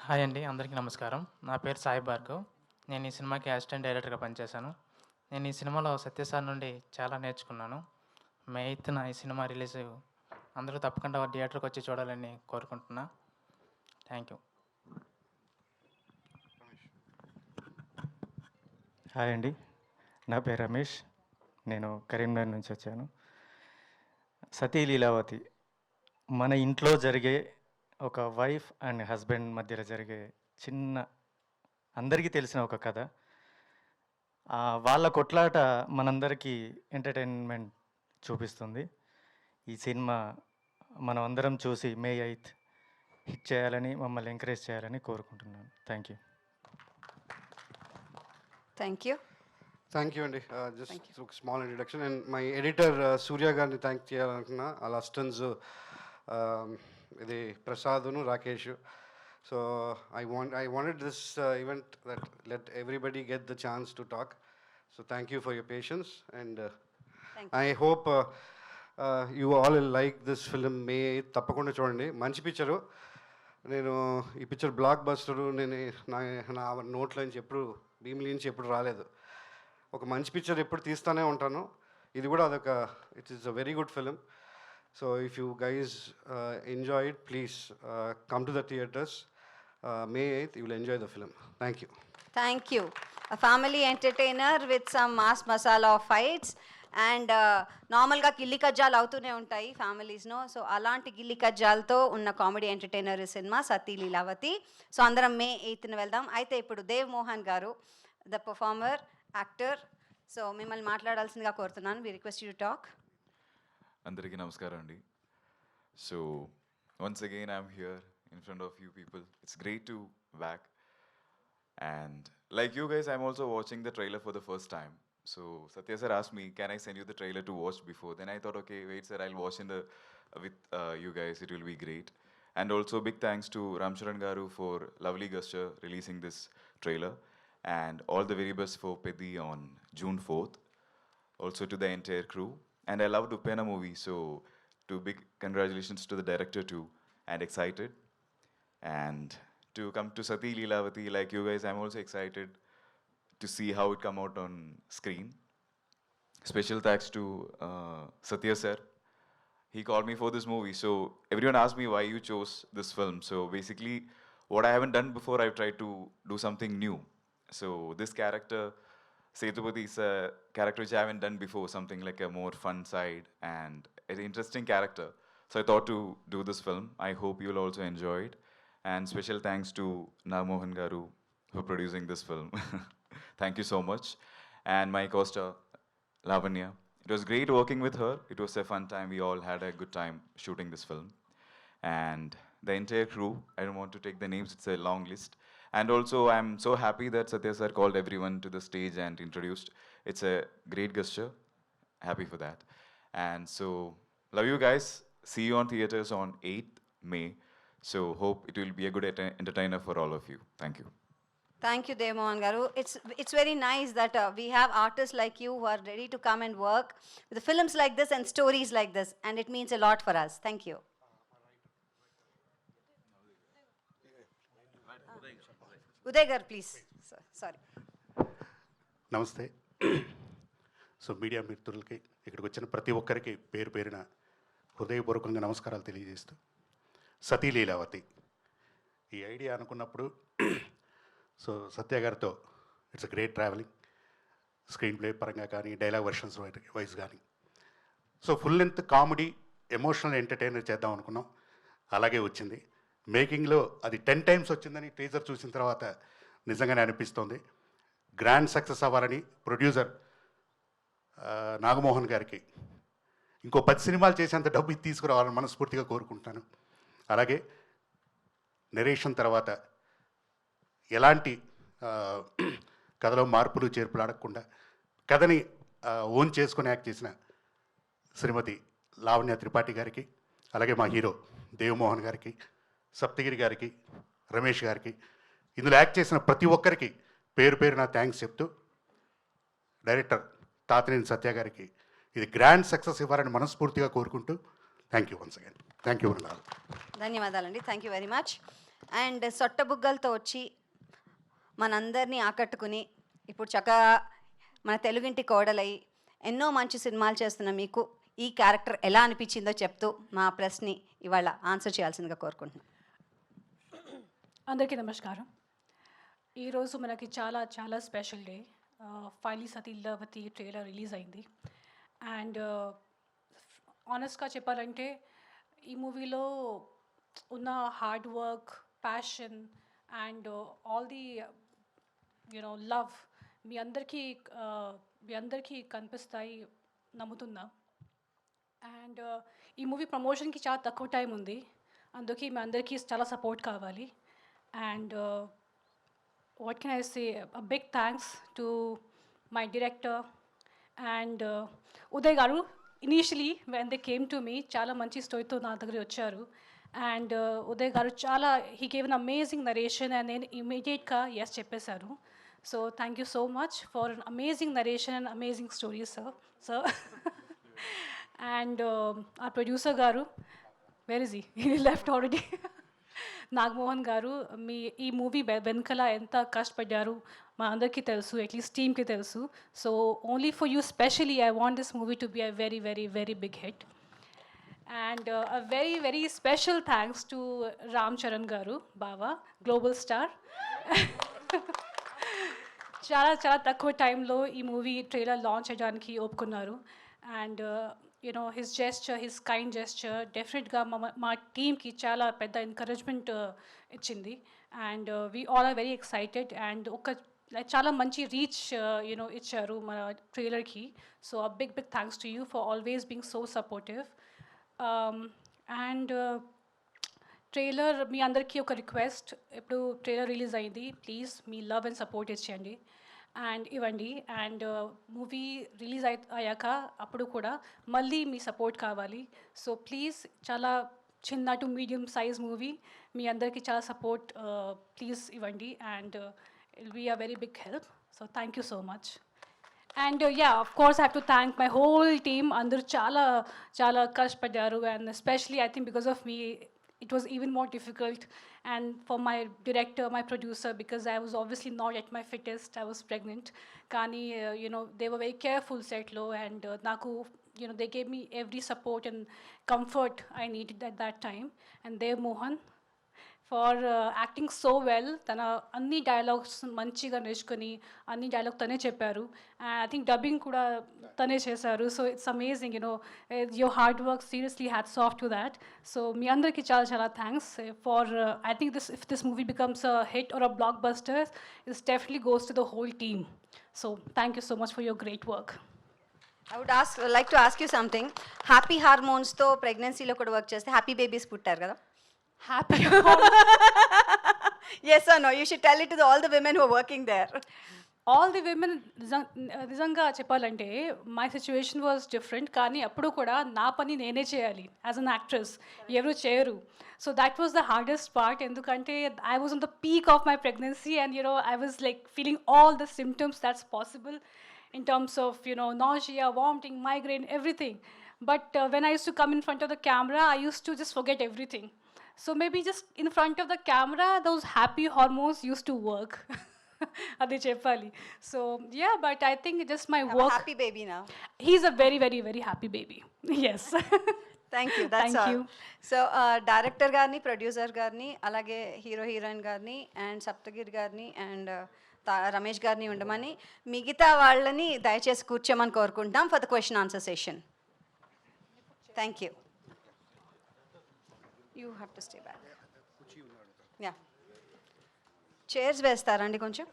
హాయ్ అండి, అందరికీ నమస్కారం. నా పేరు సాయి భార్గవ్. నేను ఈ సినిమాకి అసిస్టెంట్ డైరెక్టర్గా పనిచేశాను. నేను ఈ సినిమాలో సత్యసార్ నుండి చాలా నేర్చుకున్నాను. మే 8న ఈ సినిమా రిలీజ్, అందరూ తప్పకుండా థియేటర్కి వచ్చి చూడాలని కోరుకుంటున్నా. Thank you. హాయ్ అండి, నా పేరు రమేష్. నేను కరీంనగర్ నుంచి వచ్చాను. సతీ లీలావతి మన ఇంట్లో జరిగే ఒక వైఫ్ అండ్ హస్బెండ్ మధ్యలో జరిగే చిన్న, అందరికీ తెలిసిన ఒక కథ. వాళ్ళ కొట్లాట మనందరికీ ఎంటర్టైన్మెంట్ చూపిస్తుంది. ఈ సినిమా మనం అందరం చూసి మే 8 హిట్ చేయాలని, మమ్మల్ని ఎంకరేజ్ చేయాలని కోరుకుంటున్నాను. Thank you. Thank you. Thank you అండి. జస్ట్ ఒక small introduction. And my editor Surya గారిని థ్యాంక్ చేయాలనుకున్నా. వాళ్ళ అసిస్టెంట్స్ ఇది ప్రసాద్ను Rakesh. So I wanted this event that let everybody get the chance to talk. So thank you for your patience, and I hope you all will like this film. May 8 తప్పకుండా చూడండి. మంచి picture. నేను ఈ picture black buster నేను నా నోట్లో నుంచి ఎప్పుడు భీమిలి నుంచి ఎప్పుడు రాలేదు. ఒక మంచి పిక్చర్ ఎప్పుడు తీస్తూనే ఉంటాను. ఇది కూడా అదొక it is a very good film. So if you guys enjoy it, please come to the theaters. May 8th, you will enjoy the film. Thank you. Thank you. A family entertainer with some mass masala of fights. And నార్మల్గా గిల్లి కజ్జాలు అవుతూనే ఉంటాయి ఫ్యామిలీస్లో. So అలాంటి గిల్లి కజ్జాలతో ఉన్న comedy entertainer cinema సతీ Leelavathi. So అందరం మే 8న వెళ్దాం. అయితే ఇప్పుడు దేవ్ మోహన్ గారు, ద పర్ఫార్మర్, యాక్టర్, సో మిమ్మల్ని మాట్లాడాల్సిందిగా కోరుతున్నాను. We request you talk. అందరికీ నమస్కారం అండి. So once again I'm here in front of you people. It's great to back, and like you guys, I'm also watching the trailer for the first time. So Satya sir asked me, can I send you the trailer to watch before? Then I thought, okay, wait sir, I'll watch in the with you guys. It will be great. And also big thanks to Ram Charan garu for lovely gesture releasing this trailer, and all the very best for Peddi on June 4th. Also to the entire crew. And I loved Upena movie, so big congratulations to the director too, and excited. And to come to Sati Leelavati, like you guys, I'm also excited to see how it come out on screen. Special thanks to Satya sir. He called me for this movie. So everyone asked me why you chose this film. So basically, what I haven't done before, I've tried to do something new. So this character, Setupati, is a character which I haven't done before, something like a more fun side and an interesting character. So I thought to do this film. I hope you'll also enjoy it. And special thanks to Namohan Garu for producing this film. Thank you so much. And my co-star, Lavanya. It was great working with her. It was a fun time. We all had a good time shooting this film. And the entire crew, I don't want to take the names, it's a long list. And also, I'm so happy that Satya sir called everyone to the stage and introduced. It's a great gesture. Happy for that. And so, love you guys. See you on theaters on 8th May. So hope it will be a good entertainer for all of you. Thank you. Thank you, Dev Mohan Garu. It's very nice that we have artists like you who are ready to come and work with films like this and stories like this, and it means a lot for us. Thank you. Uday Gar, please. Sorry. నమస్తే. So media మిత్రులకి, ఇక్కడికి వచ్చిన ప్రతి ఒక్కరికి పేరు పేరున హృదయపూర్వకంగా నమస్కారాలు తెలియజేస్తూ, సతీ లీలావతి ఈ ఐడియా అనుకున్నప్పుడు సో సత్య గారితో it's a great travelling, screen play పరంగా కానీ డైలాగ్ వర్షన్స్ వైజ్ కానీ. So full length comedy emotional entertainer చేద్దాం అనుకున్నాం, అలాగే వచ్చింది. మేకింగ్లో అది 10 times వచ్చిందని టీజర్ చూసిన తర్వాత నిజంగానే అనిపిస్తోంది. గ్రాండ్ సక్సెస్ అవ్వాలని ప్రొడ్యూసర్ నాగమోహన్ గారికి ఇంకో 10 సినిమాలు చేసేంత డబ్బు తీసుకురావాలని మనస్ఫూర్తిగా కోరుకుంటున్నాను. అలాగే నెరేషన్ తర్వాత ఎలాంటి కథలో మార్పులు చేర్పులు అడగకుండా కథని ఓన్ చేసుకొని యాక్ట్ చేసిన శ్రీమతి లావణ్య త్రిపాఠి గారికి, అలాగే మా హీరో దేవమోహన్ గారికి, సప్తగిరి గారికి, రమేష్ గారికి, ఇందులో యాక్ట్ చేసిన ప్రతి ఒక్కరికి పేరు పేరు నా థ్యాంక్స్ చెప్తూ, డైరెక్టర్ తాతినేని సత్య గారికి ఇది గ్రాండ్ సక్సెస్ ఇవ్వాలని మనస్ఫూర్తిగా కోరుకుంటూ thank you once again. Thank you అన్నారు. ధన్యవాదాలండి. Thank you very much. And సొట్టబుగ్గలతో వచ్చి మనందరినీ ఆకట్టుకుని ఇప్పుడు చక్కగా మన తెలుగింటి కోడలై ఎన్నో మంచి సినిమాలు చేస్తున్న మీకు ఈ క్యారెక్టర్ ఎలా అనిపించిందో చెప్తూ మా ప్రశ్ని ఇవాళ ఆన్సర్ చేయాల్సిందిగా కోరుకుంటున్నాను. అందరికీ నమస్కారం. ఈరోజు మనకి చాలా చాలా స్పెషల్ డే. ఫైనలీ సతీ లీలావతి ట్రైలర్ రిలీజ్ అయింది. అండ్ ఆనెస్ట్గా చెప్పాలంటే ఈ మూవీలో ఉన్న hard work, passion and all the love మీ అందరికీ కనిపిస్తాయి నమ్ముతున్నా. అండ్ ఈ మూవీ ప్రమోషన్కి చాలా తక్కువ టైం ఉంది, అందుకే మీ అందరికీ చాలా సపోర్ట్ కావాలి. And what can I say, a big thanks to my director and Uday garu. Initially when they came to me చాలా మంచి స్టోరీతో నా దగ్గర వచ్చారు. అండ్ ఉదయ్ గారు చాలా he gave an amazing narration and నేను ఇమీడియట్గా ఎస్ చెప్పేశారు. So thank you so much for an amazing narration and amazing stories sir. And ఆ ప్రొడ్యూసర్ గారు, where is he left already, Nagamohan గారు, ఈ మూవీ వెనకల ఎంత కష్టపడ్డారు మా అందరికీ తెలుసు, అట్లీస్ట్ టీమ్కి తెలుసు. So only for you specially I want this movie to be a very very very big hit. And a very very special thanks to Ram Charan garu, బావా, గ్లోబల్ స్టార్. చాలా చాలా తక్కువ టైంలో ఈ మూవీ ట్రైలర్ లాంచ్ చేయడానికి ఒప్పుకున్నారు. And his gesture, his kind gesture డెఫినెట్గా మా టీమ్కి చాలా పెద్ద ఎంకరేజ్మెంట్ ఇచ్చింది. And we all are very excited. And చాలా మంచి రీచ్ ఇచ్చారు మన ట్రైలర్కి. So a big big thanks to you for always being so supportive. And trailer మీ అందరికీ ఒక రిక్వెస్ట్, ఇప్పుడు ట్రైలర్ రిలీజ్ అయింది, ప్లీజ్ మీ లవ్ అండ్ సపోర్ట్ ఇచ్చేయండి అండ్ ఇవ్వండి. అండ్ మూవీ రిలీజ్ అయ్యాక అప్పుడు కూడా మళ్ళీ మీ సపోర్ట్ కావాలి. సో ప్లీజ్, చాలా చిన్న టు మీడియం సైజ్ మూవీ, మీ అందరికీ చాలా సపోర్ట్ ప్లీజ్ ఇవ్వండి. And it be a very big help. So thank you so much. And of course, I have to thank my whole team. Andaru chala kashpadaru, and especially I think because of me, it was even more difficult. And for my director, my producer, because I was obviously not at my fittest, I was pregnant. Kani, they were very careful set low, and naku, they gave me every support and comfort I needed at that time. And Dev Mohan, for acting so well. తన అన్ని dialogues మంచిగా నేర్చుకొని అన్ని dialogue తనే చెప్పారు. And I think dubbing కూడా తనే చేశారు. So it's amazing, your hard work, seriously hats off to that. So మీ అందరికీ చాలా చాలా thanks for I think if this movie becomes a hit or a blockbuster, it's definitely goes to the whole team. So thank you so much for your great work. I would like to ask you something. Happy హార్మోన్స్తో ప్రెగ్నెన్సీలో కూడా work చేస్తే happy babies పుట్టారు కదా? Happy. Yes or no? You should tell it to all the women who are working there. All the women, నిజంగా చెప్పాలంటే my situation was different. కానీ అప్పుడు కూడా నా పని నేనే చేయాలి యాజ్ అన్ యాక్ట్రెస్, ఎవరు చేయరు. So that was the hardest part. ఎందుకంటే I was on the peak of my pregnancy and I was like feeling all the symptoms that's possible in terms of nausea, vomiting, migraine, everything. But when I used to come in front of the camera, I used to just forget everything. So maybe just in front of the camera, those happy hormones used to work. Adi cheppali. So yeah, but I think just my work. Happy baby now. He's a very very very happy baby. Yes. Thank you. That's Thank all. you. So director garni, producer garni, alage hero heroine garni and Saptagir garni and Ramesh గారిని ఉండమని, మిగతా వాళ్ళని దయచేసి కూర్చోమని కోరుకుంటాం for the question answer session. Thank you. You have to stay back. Yeah, chairs వేస్తారండి కొంచెం.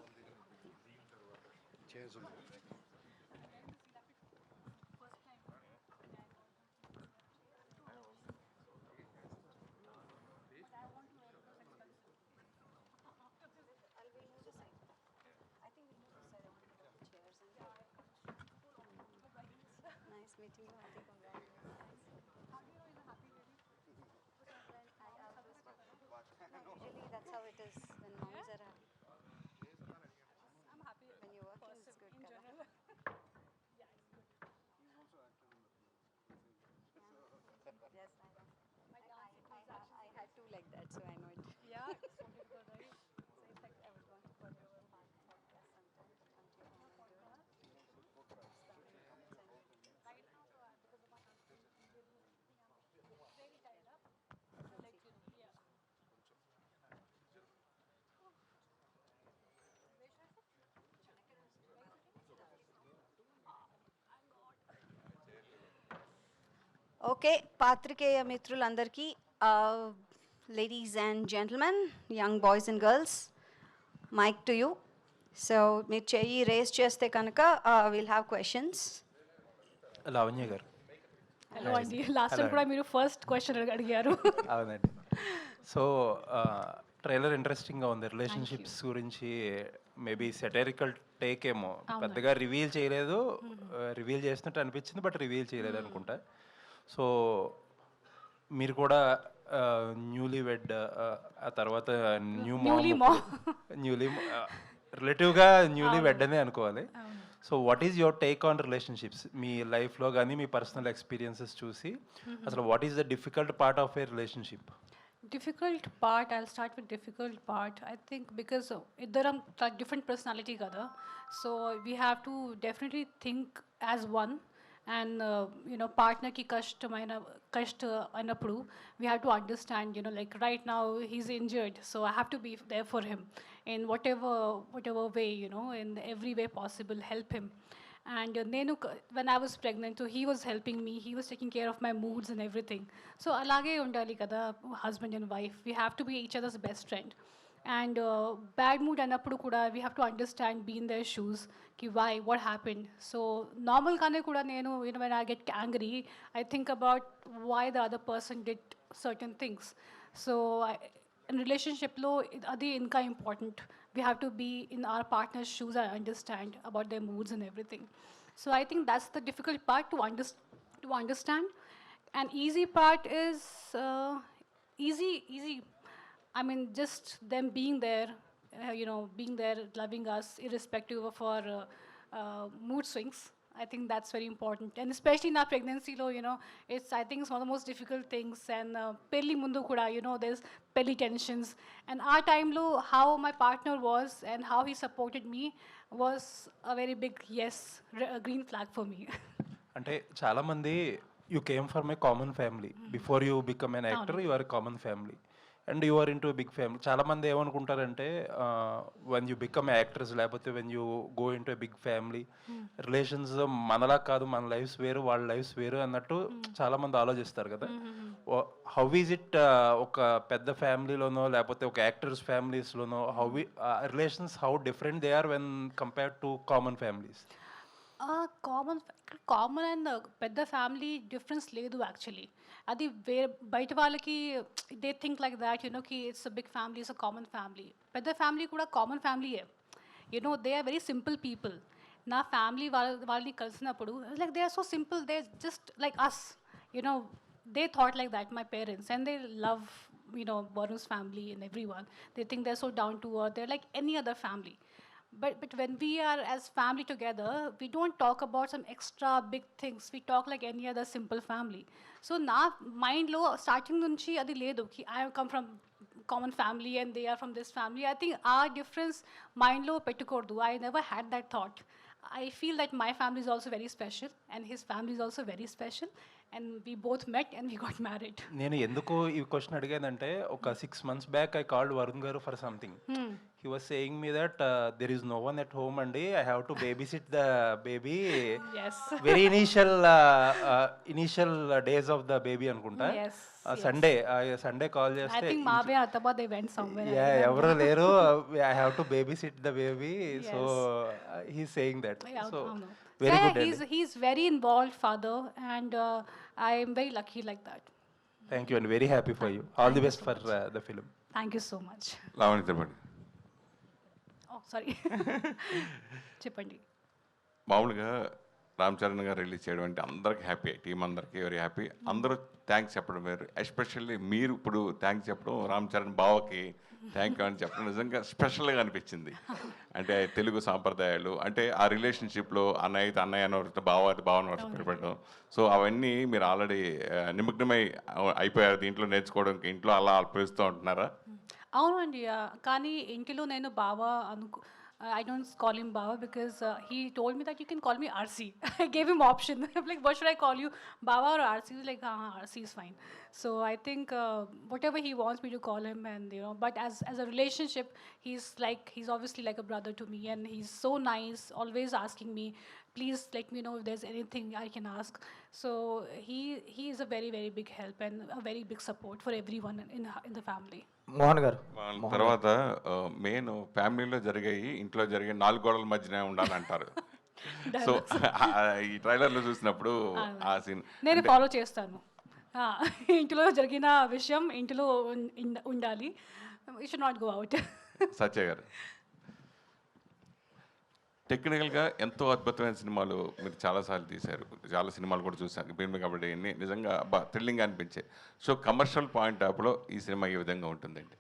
Meeting you. Happy congratulations. How do you know he's a happy baby? Usually that's how it is when moms are happy. I'm happy when you're working. It's good. In general. too like that, so I know it. Yeah, it's so difficult, right? So it's like I was going to put your podcast sometime. Right now, because of my husband, very tied up. So like, yeah. Okay పాత్రికేయ మిత్రులందరికీ ladies and gentlemen, young boys and girls, mic to you. So మీరు చెయ్యి race చేస్తే కనుక will have questions. Lavanya గారు. Hello అండి, last time కూడా మీరు ఫస్ట్ క్వశ్చన్ అడిగారు. అవునండి. సో ట్రైలర్ ఇంట్రెస్టింగ్గా ఉంది. రిలేషన్షిప్స్ గురించి మేబీ సెటరికల్ టేక్ ఏమో, పెద్దగా రివీల్ చేయలేదు. రివీల్ చేసినట్టు అనిపించింది, బట్ రివీల్ చేయలేదు అనుకుంటా. సో మీరు కూడా న్యూలీ వెడ్, ఆ తర్వాత న్యూలీ రిలేటివ్గా న్యూలీ వెడ్ అనే అనుకోవాలి. So what is your take on relationships? మీ లైఫ్లో కానీ మీ పర్సనల్ ఎక్స్పీరియన్సెస్ చూసి అసలు what is the difficult part of a relationship? Difficult part, I'll start with difficult part. I think because iddaram different personality kada, so we have to definitely think as one, and partner ki kashta anappudu we have to understand, like right now he's injured, so I have to be there for him in whatever way, in every way possible, help him. And when I was pregnant, so he was helping me, he was taking care of my moods and everything. So alage undali kada husband and wife, we have to be each other's best friend. And bad mood anappudu kuda we have to understand, be in their shoes, ki why, what happened. So normal kane kuda when I get angry, I think about why the other person did certain things. So in relationship lo adi inka important. We have to be in our partner's shoes and understand about their moods and everything. So I think that's the difficult part to understand. And easy part is easy. I mean, just them being there, being there, loving us, irrespective of our mood swings. I think that's very important. And especially in our pregnancy, I think it's one of the most difficult things. And pelli mundu kuda, there's pelli tensions. And our time lo, how my partner was and how he supported me was a very big yes, a green flag for me. అంటే చాలామంది you came from a common family. Before you become an actor you are common family and you are into big family. చాలామంది ఏమనుకుంటారంటే when you become actors లేకపోతే when you go into big family relations మనలా కాదు, మన lifes వేరు, వాళ్ళ lifes వేరు అన్నట్టు చాలామంది ఆలోచిస్తారు కదా. హౌ ఈజ్ ఇట్ ఒక పెద్ద ఫ్యామిలీలోనో లేకపోతే ఒక యాక్టర్స్ ఫ్యామిలీస్లోనో relations how different they are when compared to common families? Common and పెద్ద ఫ్యామిలీ డిఫరెన్స్ లేదు యాక్చువల్లీ. అది బయట వాళ్ళకి దే థింక్ లైక్ దాట్ కి it's big family, it's a common family. పెద్ద ఫ్యామిలీ కూడా కామన్ ఫ్యామిలీయే. They are very simple people. నా ఫ్యామిలీ వాళ్ళని కలిసినప్పుడు like they are so simple, they just like us, they thought like that, my parents, and they love Varun's family and everyone. They think they're so down to earth, they're like any other family. But when we are as family together, we don't talk about some extra big things. We talk like any other simple family. So na mind lo starting nunchi adi ledu ki I come from common family and they are from this family. I think our difference mind lo pettukodu. I never had that thought. I feel that my family is also very special and his family is also very special, and we both met and we got married. నేను ఎందుకు ఈ question అడిగానంటే ఒక 6 months back I called Varun garu for something. He was saying me that there is no one at home and I have to babysit the baby. Yes. Very initial days of the baby అనుకుంటా. Yes. Sunday call చేస్తే I think Maave Ataba they went somewhere. ఎవరు లేరు, I have to babysit the baby. Yes. So he's saying that. Yeah, So no. very Yeah, good. he's very involved father, and I am very lucky like that. Thank you and very happy for you. All the best for the film. Thank you so much. Lavanya చెప్పండి. Oh, sorry. చెప్పండి. మామూలుగా రామ్ చరణ్ గారు release చేయడం అంటే అందరికి happy, team అందరికీ very happy. అందరూ thanks చెప్పడం వేరు, ఎస్పెషల్లీ మీరు ఇప్పుడు థ్యాంక్స్ చెప్పడం, రామ్ చరణ్ బావకి థ్యాంక్ యూ అని చెప్పడం నిజంగా స్పెషల్గా అనిపించింది. అంటే తెలుగు సాంప్రదాయాలు, అంటే ఆ రిలేషన్షిప్లో అన్నయ్య అన్నయ్య అని బావ భావన పెట్టడం, సో అవన్నీ మీరు ఆల్రెడీ నిమగ్నమై అయిపోయారు దీంట్లో నేర్చుకోవడం. ఇంట్లో అలా అల్పిస్తూ ఉంటున్నారా? అవునండి. కానీ ఇంటిలో నేను బావ I don't call him Baba because he told me that you can call me RC. I gave him option. I'm like, what should I call you, Baba or RC? He was like, RC is fine. So I think whatever he wants me to call him, and but as a relationship, he's obviously like a brother to me, and he's so nice, always asking me, please let me know if there's anything I can ask. So he is a very, very big help and a very big support for everyone in the family. Mohan గారు తర్వాత main ఫ్యామిలీలో జరిగాయి, ఇంట్లో జరిగే 4 గోడల మధ్యనే ఉండాలంటారు. So ఈ ట్రైలర్లో చూసినప్పుడు ఆ సీన్ నేను ఫాలో చేస్తాను. ఇంటిలో జరిగిన విషయం ఇంటిలో ఉండాలి, you should not go out. Satya garu, టెక్నికల్గా ఎంతో అద్భుతమైన సినిమాలు మీరు చాలాసార్లు తీశారు, చాలా సినిమాలు కూడా చూసాను భీమ్ని కాబట్టి నిజంగా థ్రిల్లింగ్ అనిపించాయి. సో కమర్షియల్ పాయింట్ ఆఫ్లో ఈ సినిమా ఏ విధంగా ఉంటుందండి?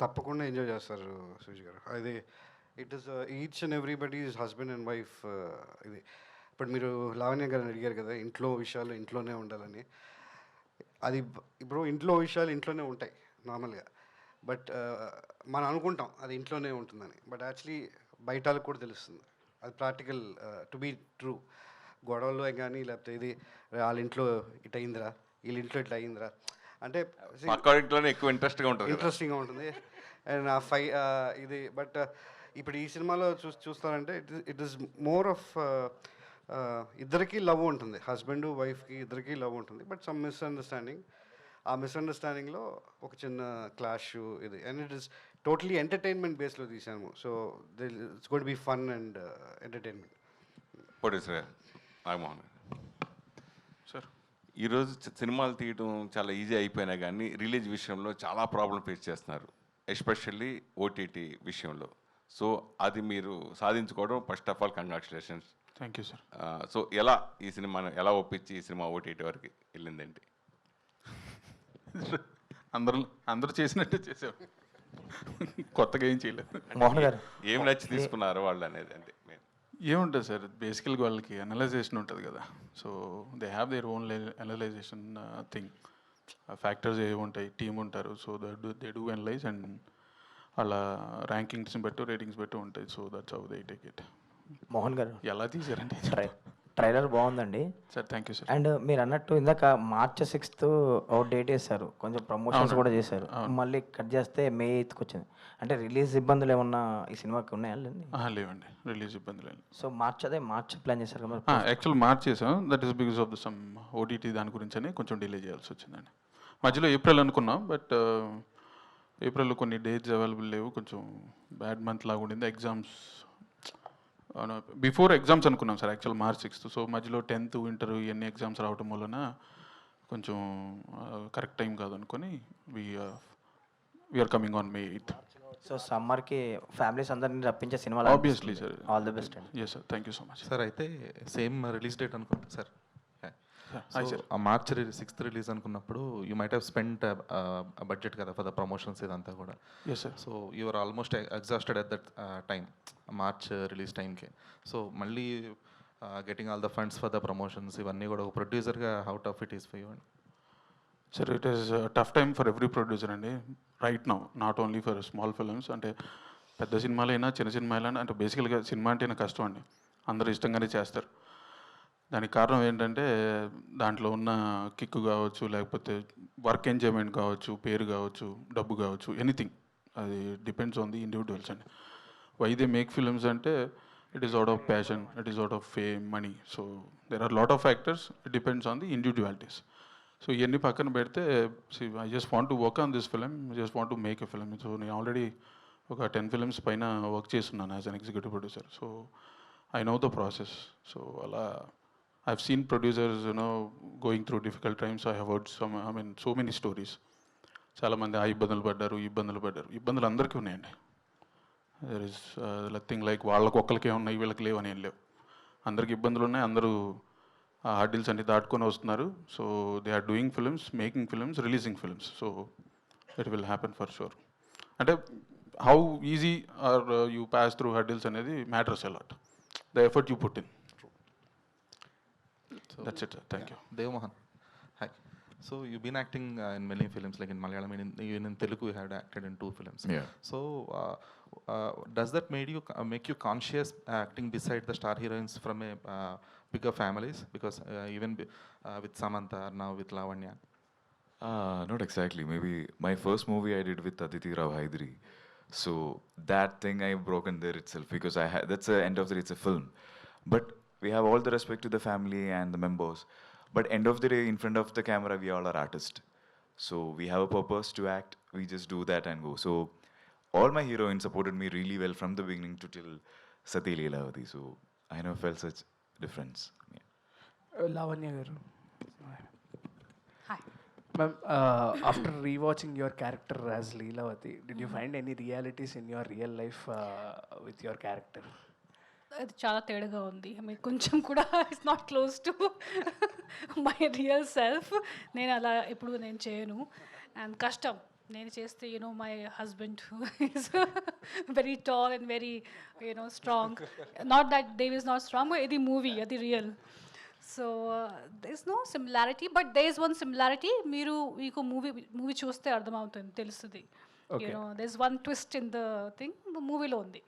తప్పకుండా ఎంజాయ్ చేస్తారు సుజీ గారు. అది it is each and everybody's husband and wife. ఇది ఇప్పుడు మీరు లావణ్య గారిని అడిగారు కదా, ఇంట్లో విషయాలు ఇంట్లోనే ఉండాలని. అది ఇప్పుడు ఇంట్లో విషయాలు ఇంట్లోనే ఉంటాయి నార్మల్గా, బట్ మనం అనుకుంటాం అది ఇంట్లోనే ఉంటుందని, బట్ యాక్చువల్లీ బయటకు కూడా తెలుస్తుంది అది ప్రాక్టికల్ టు బీ ట్రూ. గొడవలు కానీ లేకపోతే ఇది వాళ్ళ ఇంట్లో ఇట్ అయిందిరా, వీళ్ళ ఇంట్లో ఇట్లా అయిందిరా అంటే ఇంట్లోనే ఎక్కువ ఇంట్రెస్టింగ్గా ఉంటుంది. అండ్ ఇది బట్ ఇప్పుడు ఈ సినిమాలో చూస్తారంటే ఇట్ ఈస్ మోర్ ఆఫ్ ఇద్దరికీ లవ్ ఉంటుంది, హస్బెండ్ వైఫ్కి ఇద్దరికీ లవ్ ఉంటుంది, బట్ సమ్ మిస్అండర్స్టాండింగ్. ఆ మిస్అండర్స్టాండింగ్లో ఒక చిన్న క్లాష్ ఇది, and it is totally entertainment బేస్లో తీసాము. So it's going to be fun and entertainment. Producer Nagamohan sir, ఈరోజు సినిమాలు తీయడం చాలా ఈజీ అయిపోయినా కానీ రిలీజ్ విషయంలో చాలా ప్రాబ్లం ఫేస్ చేస్తున్నారు, ఎస్పెషల్లీ ఓటీటీ విషయంలో. సో అది మీరు సాధించుకోవడం first of all congratulations. Thank you sir. So ఎలా ఈ సినిమాను ఎలా ఒప్పించి ఈ సినిమా ఓటీటీ వరకు వెళ్ళిందండి? అందరూ చేసినట్టే చేసాం, కొత్తగా ఏం చేయలేదు. మోహన్ గారు ఏం నచ్చి తీసుకున్నారు వాళ్ళు అనేది అంటే ఏముంటుంది సార్, బేసికల్గా వాళ్ళకి అనలైజేషన్ ఉంటుంది కదా, so they have their own analysation thing. Factors ఏవి ఉంటాయి, టీమ్ ఉంటారు, so they do analyse and అలా ర్యాంకింగ్స్ని బట్టి రేటింగ్స్ బట్టి ఉంటాయి. So that's how they take it. Mohan గారు ఎలా తీసారండి? ట్రైలర్ బాగుందండి sir. Thank you sir. And మీరు అన్నట్టు ఇందాక March 6th ఒక డేట్ వేశారు, కొంచెం ప్రమోషన్స్ కూడా చేశారు, మళ్ళీ కట్ చేస్తే May 8th వచ్చింది. అంటే రిలీజ్ ఇబ్బందులు ఏమన్నా ఈ సినిమాకి ఉన్నాయా? లేవండి, రిలీజ్ ఇబ్బందులు. సో మార్చ్ ప్లాన్ చేశారు కదా? యాక్చువల్ మార్చ్ చేసాం, that is because of the sum OTT దాని గురించి అని కొంచెం డిలే చేయాల్సి వచ్చిందండి. మధ్యలో ఏప్రిల్ అనుకున్నాం, బట్ ఏప్రిల్లో కొన్ని డేట్స్ అవైలబుల్ లేవు, కొంచెం బ్యాడ్ మంత్ లాగా ఉండింది. ఎగ్జామ్స్ బిఫోర్ ఎగ్జామ్స్ అనుకున్నాం sir, actual March 6th. So మధ్యలో 10th ఇంటర్ ఇవన్నీ ఎగ్జామ్స్ రావడం వలన కొంచెం కరెక్ట్ టైం కాదనుకొని we are coming on May 8th. So సమ్మర్కి ఫ్యామిలీస్ అందరినీ రప్పించే cinema obviously sir. All the best అండి. Yes sir, thank you so much sir. అయితే సేమ్ రిలీజ్ డేట్ అనుకుంటా సార్, ఆ March 6th రిలీజ్ అనుకున్నప్పుడు you might have spent budget కదా for the promotions ఇదంతా కూడా. Yes sir. So you are almost exhausted at that time, March release టైంకి. సో మళ్ళీ getting all the funds for the promotions ఇవన్నీ కూడా ఒక ప్రొడ్యూసర్గా how tough it is for you అండి? Sir, it is tough time for every producer అండి right now, not only for small films. అంటే పెద్ద సినిమాలైనా చిన్న సినిమాలైనా, అంటే బేసికల్గా సినిమా అంటేనే కష్టం అండి, అందరూ ఇష్టంగానే చేస్తారు. దానికి కారణం ఏంటంటే దాంట్లో ఉన్న కిక్ కావచ్చు, లేకపోతే వర్క్ ఎంజాయ్మెంట్ కావచ్చు, పేరు కావచ్చు, డబ్బు కావచ్చు, ఎనీథింగ్. అది డిపెండ్స్ ఆన్ ది ఇండివిజువల్స్ అండి. వై దే మేక్ ఫిల్మ్స్ అంటే it is out of passion, it is out of fame, money. So there are lot of factors, it depends on the individualities. So ఇవన్నీ పక్కన పెడితే I just want to work on this film, just want to make a film. So నేను already ఒక 10 films పైన work చేస్తున్నాను as an executive producer. So I know the process. So అలా I've seen producers, going through difficult times. I have heard so many stories. చాలా మంది ఆ ఇబ్బందులు పడ్డారు, ఇబ్బందులు అందరికీ ఉన్నాయండి. దర్ ఇస్ నథింగ్ లైక్ వాళ్ళకి ఒక్కరికే ఉన్నాయి వీళ్ళకి లేవు అని ఏం లేవు. అందరికి ఇబ్బందులు ఉన్నాయి, అందరూ ఆ హార్డిల్స్ అన్ని దాటుకొని వస్తున్నారు. So they are doing films, making films, releasing films. So it will happen for sure. అంటే how easy are you pass through hurdles అనేది matters a lot, the effort you put in. That's it. Thank you. Dev Mohan. Hi. So you've been acting in many films, like in Malayalam, even in Telugu, you had acted in 2 films. Yeah. So does that make you conscious acting beside the star heroines from a bigger families? Because even with Samantha, now with Lavanya. Not exactly. Maybe my first movie I did with Aditi Rao Hydari. So that thing I've broken there itself, because that's the end of the day, it's a film. But we have all the respect to the family and the members. But end of the day, in front of the camera, we all are artists. So we have a purpose to act. We just do that and go. So all my heroines supported me really well from the beginning to till Sati Leelavati. So I never felt such difference. Yeah. Lavanya garu. Ma'am, after rewatching your character as Leelavati, did you find any realities in your real life with your character? అది చాలా తేడాగా ఉంది. మీకు కొంచెం కూడా it's not close to my real self. నేను అలా ఎప్పుడు నేను చేయను. అండ్ కష్టం నేను చేస్తే my husband is very tall and very strong. Not that Dev is not strong, ఇది మూవీ, అది real. So there is no similarity, but there is one similarity. మీకు మూవీ చూస్తే అర్థమవుతుంది, తెలుస్తుంది. There is one twist in the thing, మూవీలో ఉంది.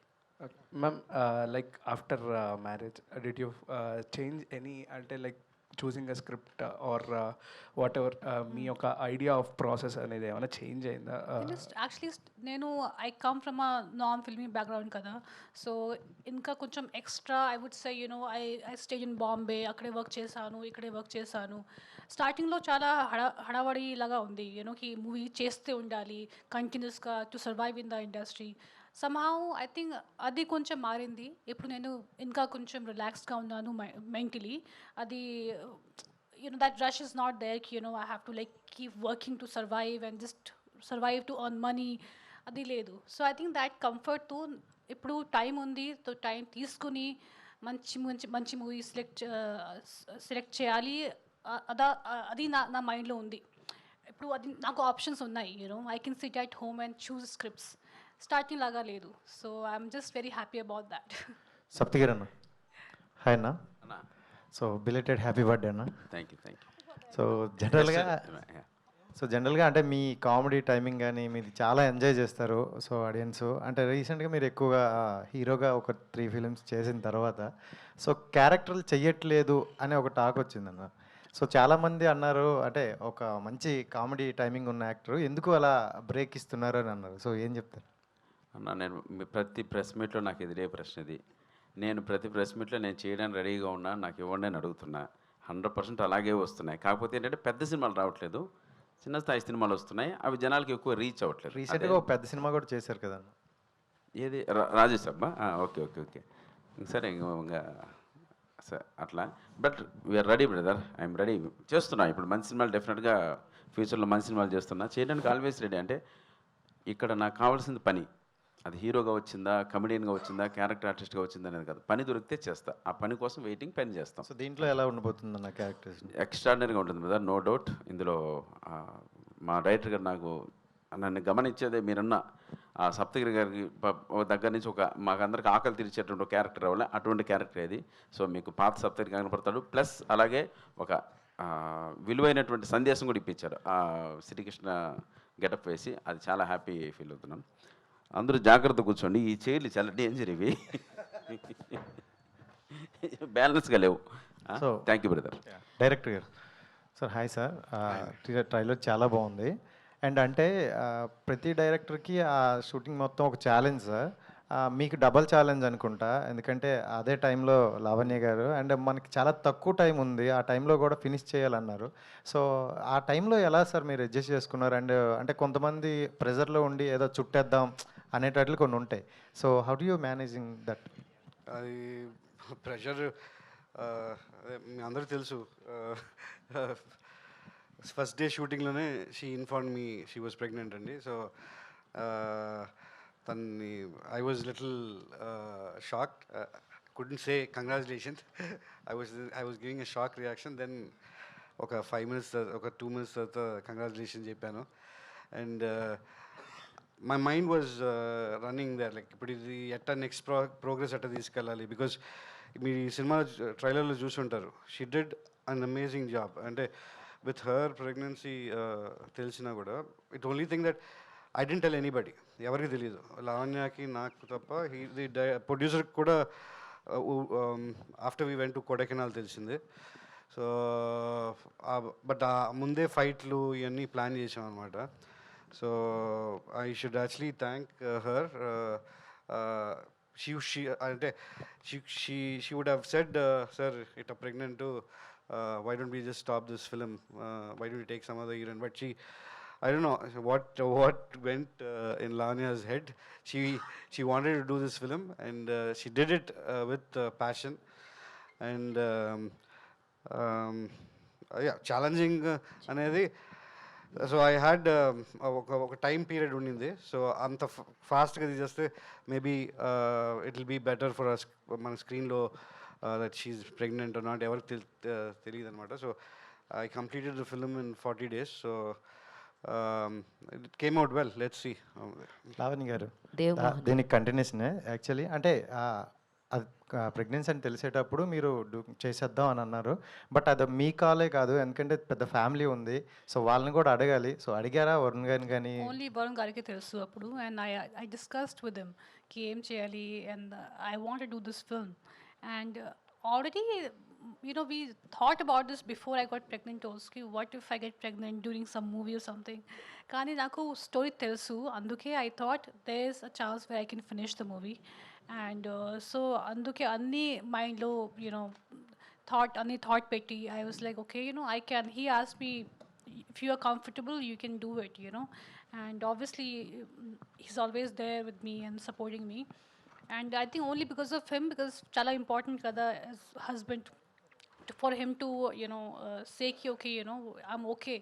Ma'am, like after marriage, did you change any, like choosing a script or whatever, మీ యొక్క idea of process అనేది ఏమైనా change అయిందా? యాక్చువల్లీ నేను I come from a non filmy background కదా. So ఇంకా కొంచెం extra I would say I stage in Bombay, అక్కడే వర్క్ చేశాను, ఇక్కడే వర్క్ చేశాను. స్టార్టింగ్లో చాలా హడావడి లాగా ఉంది, కి మూవీ చేస్తే ఉండాలి కంటిన్యూస్గా to survive in the industry. Somehow I think అది కొంచెం మారింది. ఇప్పుడు నేను ఇంకా కొంచెం రిలాక్స్డ్గా ఉన్నాను మెంటలీ. అది that rush is not there, I have to like keep working to survive and just survive to earn money, అది లేదు. So I think that comfort ఇప్పుడు టైం ఉంది, సో టైం తీసుకుని మంచి మంచి మంచి మూవీ సెలెక్ట్ చేయాలి, అది నా మైండ్లో ఉంది. ఇప్పుడు అది నాకు ఆప్షన్స్ ఉన్నాయి, I can SIT at home and choose scripts. Starting లాగా లేదు. So I'm just very happy about that. Saptagiri అన్న, హాయ్ అన్న. సో బిలేటెడ్ హ్యాపీ బర్త్డే అన్న. Thank you. సో జనరల్గా అంటే మీ కామెడీ టైమింగ్ కానీ మీది చాలా ఎంజాయ్ చేస్తారు. సో ఆడియన్స్ అంటే రీసెంట్గా మీరు ఎక్కువగా హీరోగా ఒక 3 ఫిలిమ్స్ చేసిన తర్వాత సో క్యారెక్టర్లు చెయ్యట్లేదు అనే ఒక టాక్ వచ్చిందన్న. సో చాలామంది అన్నారు అంటే ఒక మంచి కామెడీ టైమింగ్ ఉన్న యాక్టర్ ఎందుకు అలా బ్రేక్ ఇస్తున్నారు అని అన్నారు. సో ఏం చెప్తారు అన్న? నేను ప్రతి ప్రెస్ మీట్లో నాకు ఎదురే ప్రశ్న ఇది. నేను ప్రతి ప్రెస్ మీట్లో నేను చేయడానికి రెడీగా ఉన్నా, నాకు ఇవ్వండి అని అడుగుతున్నా. 100% అలాగే వస్తున్నాయి. కాకపోతే ఏంటంటే పెద్ద సినిమాలు రావట్లేదు, చిన్న స్థాయి సినిమాలు వస్తున్నాయి. అవి జనాలకి ఎక్కువ రీచ్ అవ్వట్లేదు. రీసెంట్గా ఒక పెద్ద సినిమా కూడా చేశారు కదా, ఏది? రాజేశబ్బా? ఓకే. సరే ఇంకా సార్ అట్లా. But we're ready brother, I'm ready. చేస్తున్నా ఇప్పుడు మంచి సినిమాలు, డెఫినెట్గా ఫ్యూచర్లో మంచి సినిమాలు చేస్తున్నా. చేయడానికి ఆల్వేస్ రెడీ. అంటే ఇక్కడ నాకు కావాల్సింది పని. అది హీరోగా వచ్చిందా, కమెడియన్గా వచ్చిందా, క్యారెక్టర్ ఆర్టిస్ట్గా వచ్చిందా అనేది కాదు. పని దొరికితే చేస్తా. ఆ పని కోసం వెయిటింగ్, పని చేస్తాం. సో దీంట్లో ఎలా ఉండబోతుంది నా క్యారెక్టర్స్? ఎక్స్ట్రాడినరీగా ఉంటుంది బ్రదర్, నో డౌట్. ఇందులో మా డైరెక్టర్ గారు నన్ను గమనించేదే మీరన్న ఆ సప్తగిరి గారికి దగ్గర నుంచి మాకందరికి ఆకలి తీర్చేటువంటి క్యారెక్టర్ అవ్వాలి, అటువంటి క్యారెక్టర్ ఇది. సో మీకు పాత సప్తగిరి కనపడతాడు, ప్లస్ అలాగే ఒక విలువైనటువంటి సందేశం కూడా ఇప్పించారు ఆ శ్రీకృష్ణ గెటప్ వేసి. అది చాలా హ్యాపీ ఫీల్ అవుతున్నాను. అందరూ జాగ్రత్త కూర్చోండి, ఈ చైర్లు చాలా డేంజర్ ఇవి, బ్యాలెన్స్గా లేవు. So thank you brother. Director గారు సార్, హాయ్ సార్. ట్రైలర్ చాలా బాగుంది. అండ్ అంటే ప్రతి డైరెక్టర్కి ఆ షూటింగ్ మొత్తం ఒక ఛాలెంజ్ సార్. మీకు డబల్ ఛాలెంజ్ అనుకుంటా, ఎందుకంటే అదే టైంలో లావణ్య గారు అండ్ మనకి చాలా తక్కువ టైం ఉంది, ఆ టైంలో కూడా ఫినిష్ చేయాలన్నారు. సో ఆ టైంలో ఎలా సార్ మీరు అడ్జస్ట్ చేసుకున్నారు? అండ్ అంటే కొంతమంది ప్రెజర్లో ఉండి ఏదో చుట్టేద్దాం అనేటట్లు కొన్ని ఉంటాయి. So how do you managing that? అది ప్రెషర్ మీ అందరికీ తెలుసు. ఫస్ట్ డే షూటింగ్లోనే she inform me she was pregnant అండి. సో తన్ని I was little shocked. couldn't say congratulations. I was giving a shock reaction. Then ఒక 5 minutes ఒక 2 minutes తర్వాత కంగ్రాచులేషన్ చెప్పాను. And my mind was running there like ఇప్పుడు ఇది ఎట్టా next progress ఎట్టా తీసుకెళ్ళాలి. బికాజ్ మీరు ఈ సినిమా ట్రైలర్లో చూసుంటారు. She did an amazing job. అంటే విత్ హర్ ప్రెగ్నెన్సీ తెలిసినా కూడా it only thing that I didn't tell anybody, ఎవరికి తెలియదు, లావణ్యకి నాకు తప్ప. ది ప్రొడ్యూసర్కి కూడా after we went to Kodaikanal తెలిసింది. సో బట్ ముందే ఫైట్లు ఇవన్నీ ప్లాన్ చేసాం అనమాట. So I should actually thank her. She అంటే she would have said, sir it pregnant, why don't we just stop this film, why don't we take some other heroine? But I don't know what went in Lavania's head. She wanted to do this film, and she did it with passion. And yeah, challenging అనేది. So I had ఒక time period ఉండింది. సో అంత ఫాస్ట్గా తీసేస్తే maybe it will be better for us. మన స్క్రీన్లో that she's pregnant or not ఎవరికి తెలియదు అనమాట. So I completed the film in 40 days. So it came out well. Let's see. Lavanya garu, దీనికి కంటిన్యూషనే యాక్చువల్లీ. అంటే అది ప్రెగ్నెన్సీ అని తెలిసేటప్పుడు మీరు చేసేద్దాం అని అన్నారు. బట్ అది మీ కాలే కాదు, ఎందుకంటే పెద్ద ఫ్యామిలీ ఉంది. సో వాళ్ళని కూడా అడగాలి. సో అడిగారా వరుణ్ గారిని? కానీ ఓన్లీ వరుణ్ గారికి తెలుసు అప్పుడు. And I discussed with him కి ఏం చేయాలి. And I want to do this film. And already, we thought about this before I got pregnant also. What if I get pregnant during some movie or something? Kani naku story telsu, anduke I thought there's a chance where I can finish the movie. And so anduke anni mind lo, thought petti. I was like, okay, I can. He asked me, if you are comfortable, you can do it, And obviously, he's always there with me and supporting me. And I think only because of him, because chala important kada as husband, for him to say ki okay, I'm okay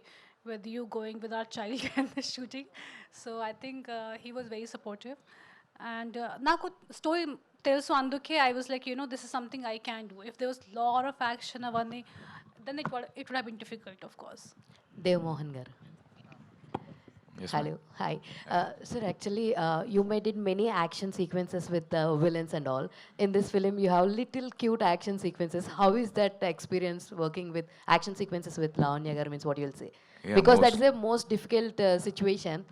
with you going with our child and the shooting. So I think he was very supportive. And naku story telusu, anduke I was like, this is something I can do. If there was lot of action avanni, then it would have been difficult, of course. Dev Mohan garu. Yes, Hello, hi. Sir, actually, you made it many action sequences with villains and all. In this film, you have little cute action sequences. How is that experience working with action sequences with Lavanya garu? Means what you'll say? Yeah, because that is a most difficult situation.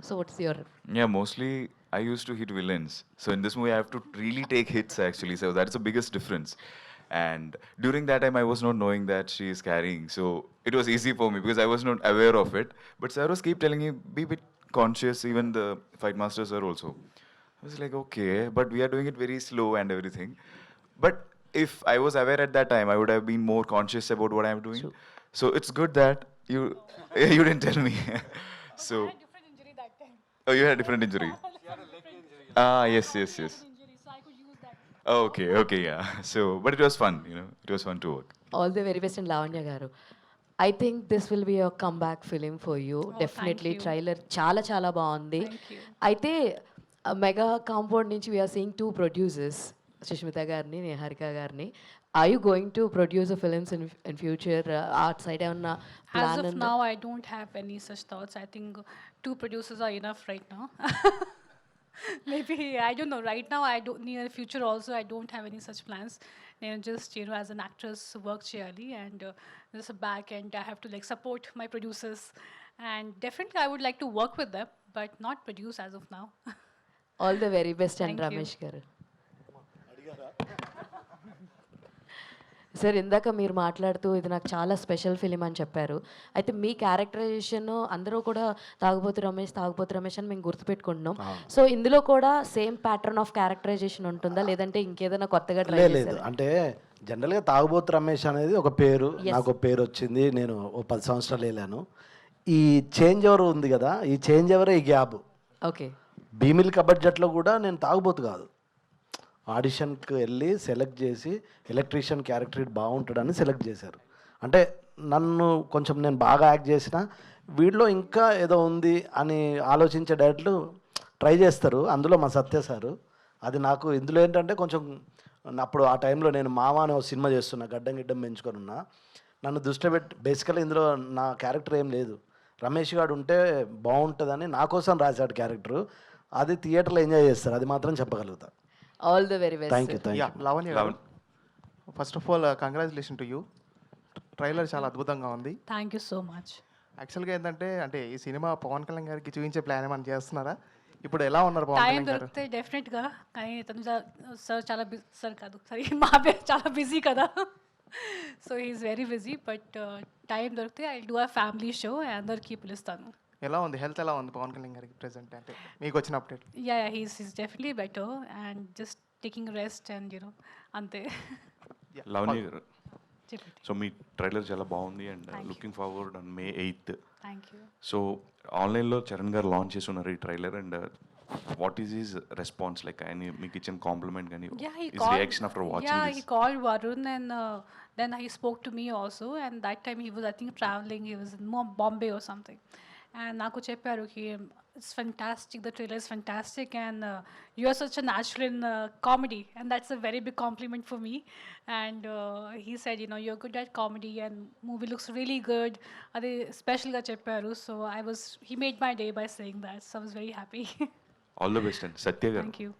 So what's your? Yeah, mostly I used to hit villains. So in this movie, I have to really take hits actually. So that's the biggest difference. And during that time, I was not knowing that she is carrying. So it was easy for me because I was not aware of it. But sir was keep telling me, be a bit conscious. Even the fight masters are also. I was like, okay, but we are doing it very slow and everything. But if I was aware at that time, I would have been more conscious about what I am doing. So it's good that you didn't tell me. So. I had different injury that time. Oh, you had a different injury. Yes. Okay, yeah. So, but it was fun, it was fun to work. All the very best in Lavanya garu. I think this will be a comeback film for you. Definitely. Trailer చాలా బాగుంది. అయితే mega compound నుంచి we are seeing 2 producers, Sushmita గారిని, నిహారిక గారిని. Are you going to produce a films in future? Outside ఏమన్నా As of now, I don't have any such thoughts. I think 2 producers are enough right now. Maybe, I don't know. Right now, I don't. Near the future also, I don't have any such plans. Just as an actress, work cheyali, and there's a back end. I have to support my producers, and definitely I would like to work with them, but not produce as of now. All the very best, and Ramesh garu. Sir, ఇందాక మీరు మాట్లాడుతూ ఇది నాకు చాలా special film అని చెప్పారు. అయితే మీ characterisation అందరూ కూడా తాగుబోతు రమేష్ అని మేము గుర్తుపెట్టుకుంటున్నాం. సో ఇందులో కూడా సేమ్ ప్యాటర్న్ ఆఫ్ క్యారెక్టరైజేషన్ ఉంటుందా, లేదంటే ఇంకేదైనా కొత్తగా ట్రై లేదు? అంటే జనరల్గా తాగుబోతు రమేష్ అనేది ఒక పేరు, నాకు పేరు వచ్చింది, నేను 10 సంవత్సరాలు వెళ్ళాను. ఈ చేంజ్ ఎవరు ఉంది కదా, ఈ చేంజ్ ఎవరే ఈ గ్యాప్. ఓకే, భీమిల్ కబడ్జెట్లో కూడా నేను తాగుబోతు కాదు. ఆడిషన్కి వెళ్ళి సెలెక్ట్ చేసి ఎలక్ట్రీషియన్ క్యారెక్టర్ బాగుంటాడని సెలెక్ట్ చేశారు. అంటే నన్ను కొంచెం నేను బాగా యాక్ట్ చేసిన వీడిలో ఇంకా ఏదో ఉంది అని ఆలోచించే డైరెక్టర్లు ట్రై చేస్తారు. అందులో మా సత్య సారు. అది నాకు ఇందులో ఏంటంటే కొంచెం అప్పుడు ఆ టైంలో నేను మామ అనే ఒక సినిమా చేస్తున్నా, గడ్డం గిడ్డం పెంచుకొని ఉన్నా. నన్ను దృష్టి పెట్టి బేసికల్లీ ఇందులో నా క్యారెక్టర్ ఏం లేదు, రమేష్ గారు ఉంటే బాగుంటుందని నా కోసం రాశాడు క్యారెక్టరు. అది థియేటర్లో ఎంజాయ్ చేస్తారు, అది మాత్రం చెప్పగలుగుతా. All the very best. Thank you, thank you. Lavanya గారు, first of all congratulation to you. Trailer చాలా అద్భుతంగా ఉంది. Thank you so much. యాక్చువల్గా ఏంటంటే అంటే ఈ సినిమా పవన్ కళ్యాణ్ గారికి చూపించే ప్లాన్ ఏమైనా చేస్తున్నారా? ఇప్పుడు ఎలా ఉన్నారు పవన్ టైం కళ్యాణ్ గారు? దొరికితే డెఫినెట్గా, కానీ తనుజ సార్ చాలా బిజీ, సార్ కాదు సారీ మా పేరు చాలా బిజీ కదా, so he is very busy. But time దొరికితే I do a family show, అందరికీ పిలుస్తాను. ఎలా ఉంది హెల్త్, ఎలా ఉంది పవన్ కళ్యాణ్ గారికి ప్రెసెంట్, అంటే మీకు వచ్చిన update? Yeah he's definitely better and just taking rest and అంతే. లవణ్య గారు, చెప్పండి. సో మీ ట్రైలర్ చాలా బాగుంది and looking forward on May 8th. Thank you. So ఆన్లైన్లో చరణ్ గారు లాంచ్ చేసి ఉన్నారు ఈ trailer, and what is his response, like ఆయన మీకు ఇచ్చిన కాంప్లిమెంట్ కానీ his reaction after watching this? He called Varun and then he spoke to me also, and that time he was I think traveling, he was in Bombay or something, and నాకు చెప్పారు it's fantastic, the trailer is fantastic, and you are such a natural in comedy, and that's a very big compliment for me. And he said, you're good at comedy and movie looks really good, adi special ga chepparu, so he made my day by saying that, so I was very happy. All the best and Satya గారు. Thank you.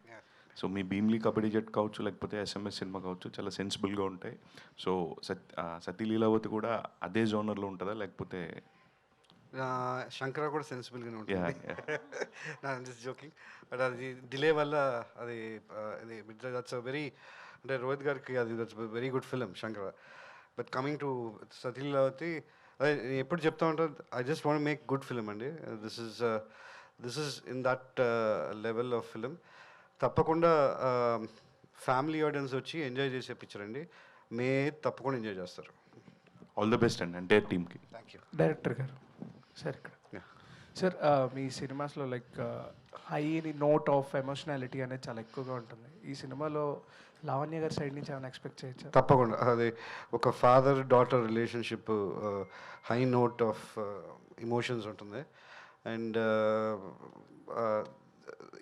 So మీ భీమ్లీ కబడ్డీ జట్ కావచ్చు, లేకపోతే SMS cinema కావచ్చు, చాలా సెన్సిబుల్గా ఉంటాయి. So సతీ లీలావతి కూడా అదే జోనర్లో ఉంటుందా, లేకపోతే? శంకర కూడా సెన్సిబుల్గానే ఉంటుంది. నా జస్ట్ జోకింగ్, బట్ అది డిలే వల్ల అది దట్స్ వెరీ, అంటే రోహిత్ గారికి అది that's very good film Shankara. But coming to Sati Leelavathi, అదే నేను ఎప్పుడు చెప్తా ఉంటాను, I just want make good film అండి. This is in that level of film. తప్పకుండా ఫ్యామిలీ ఆడియన్స్ వచ్చి ఎంజాయ్ చేసే పిక్చర్ అండి. తప్పకుండా ఎంజాయ్ చేస్తారు. ఆల్ ద బెస్ట్ అండి అంటే టీమ్కి. Thank you. డైరెక్టర్ గారు సార్, ఇక్కడ సార్ మీ సినిమాస్లో లైక్ హై నోట్ ఆఫ్ ఎమోషనాలిటీ అనేది చాలా ఎక్కువగా ఉంటుంది. ఈ సినిమాలో లావణ్య గారి సైడ్ నుంచి ఏమైనా ఎక్స్పెక్ట్ చేయొచ్చు? తప్పకుండా. అది ఒక father daughter relationship, high note of emotions ఉంటుంది, అండ్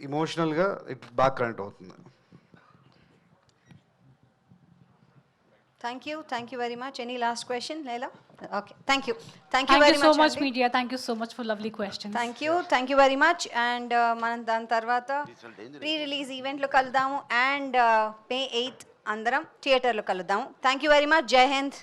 ఇమోషనల్గా ఇట్ బాగా కనెక్ట్ అవుతుంది. Thank you very much. Any last question, Leila? Okay, thank you Thank very you so much Andy. media, thank you so much for lovely questions. Thank you very much. And మనం దాని తర్వాత pre release ఈవెంట్లో కలుద్దాము, and May 8th అందరం థియేటర్లో కలుద్దాము. Thank you very much. జై హింద్.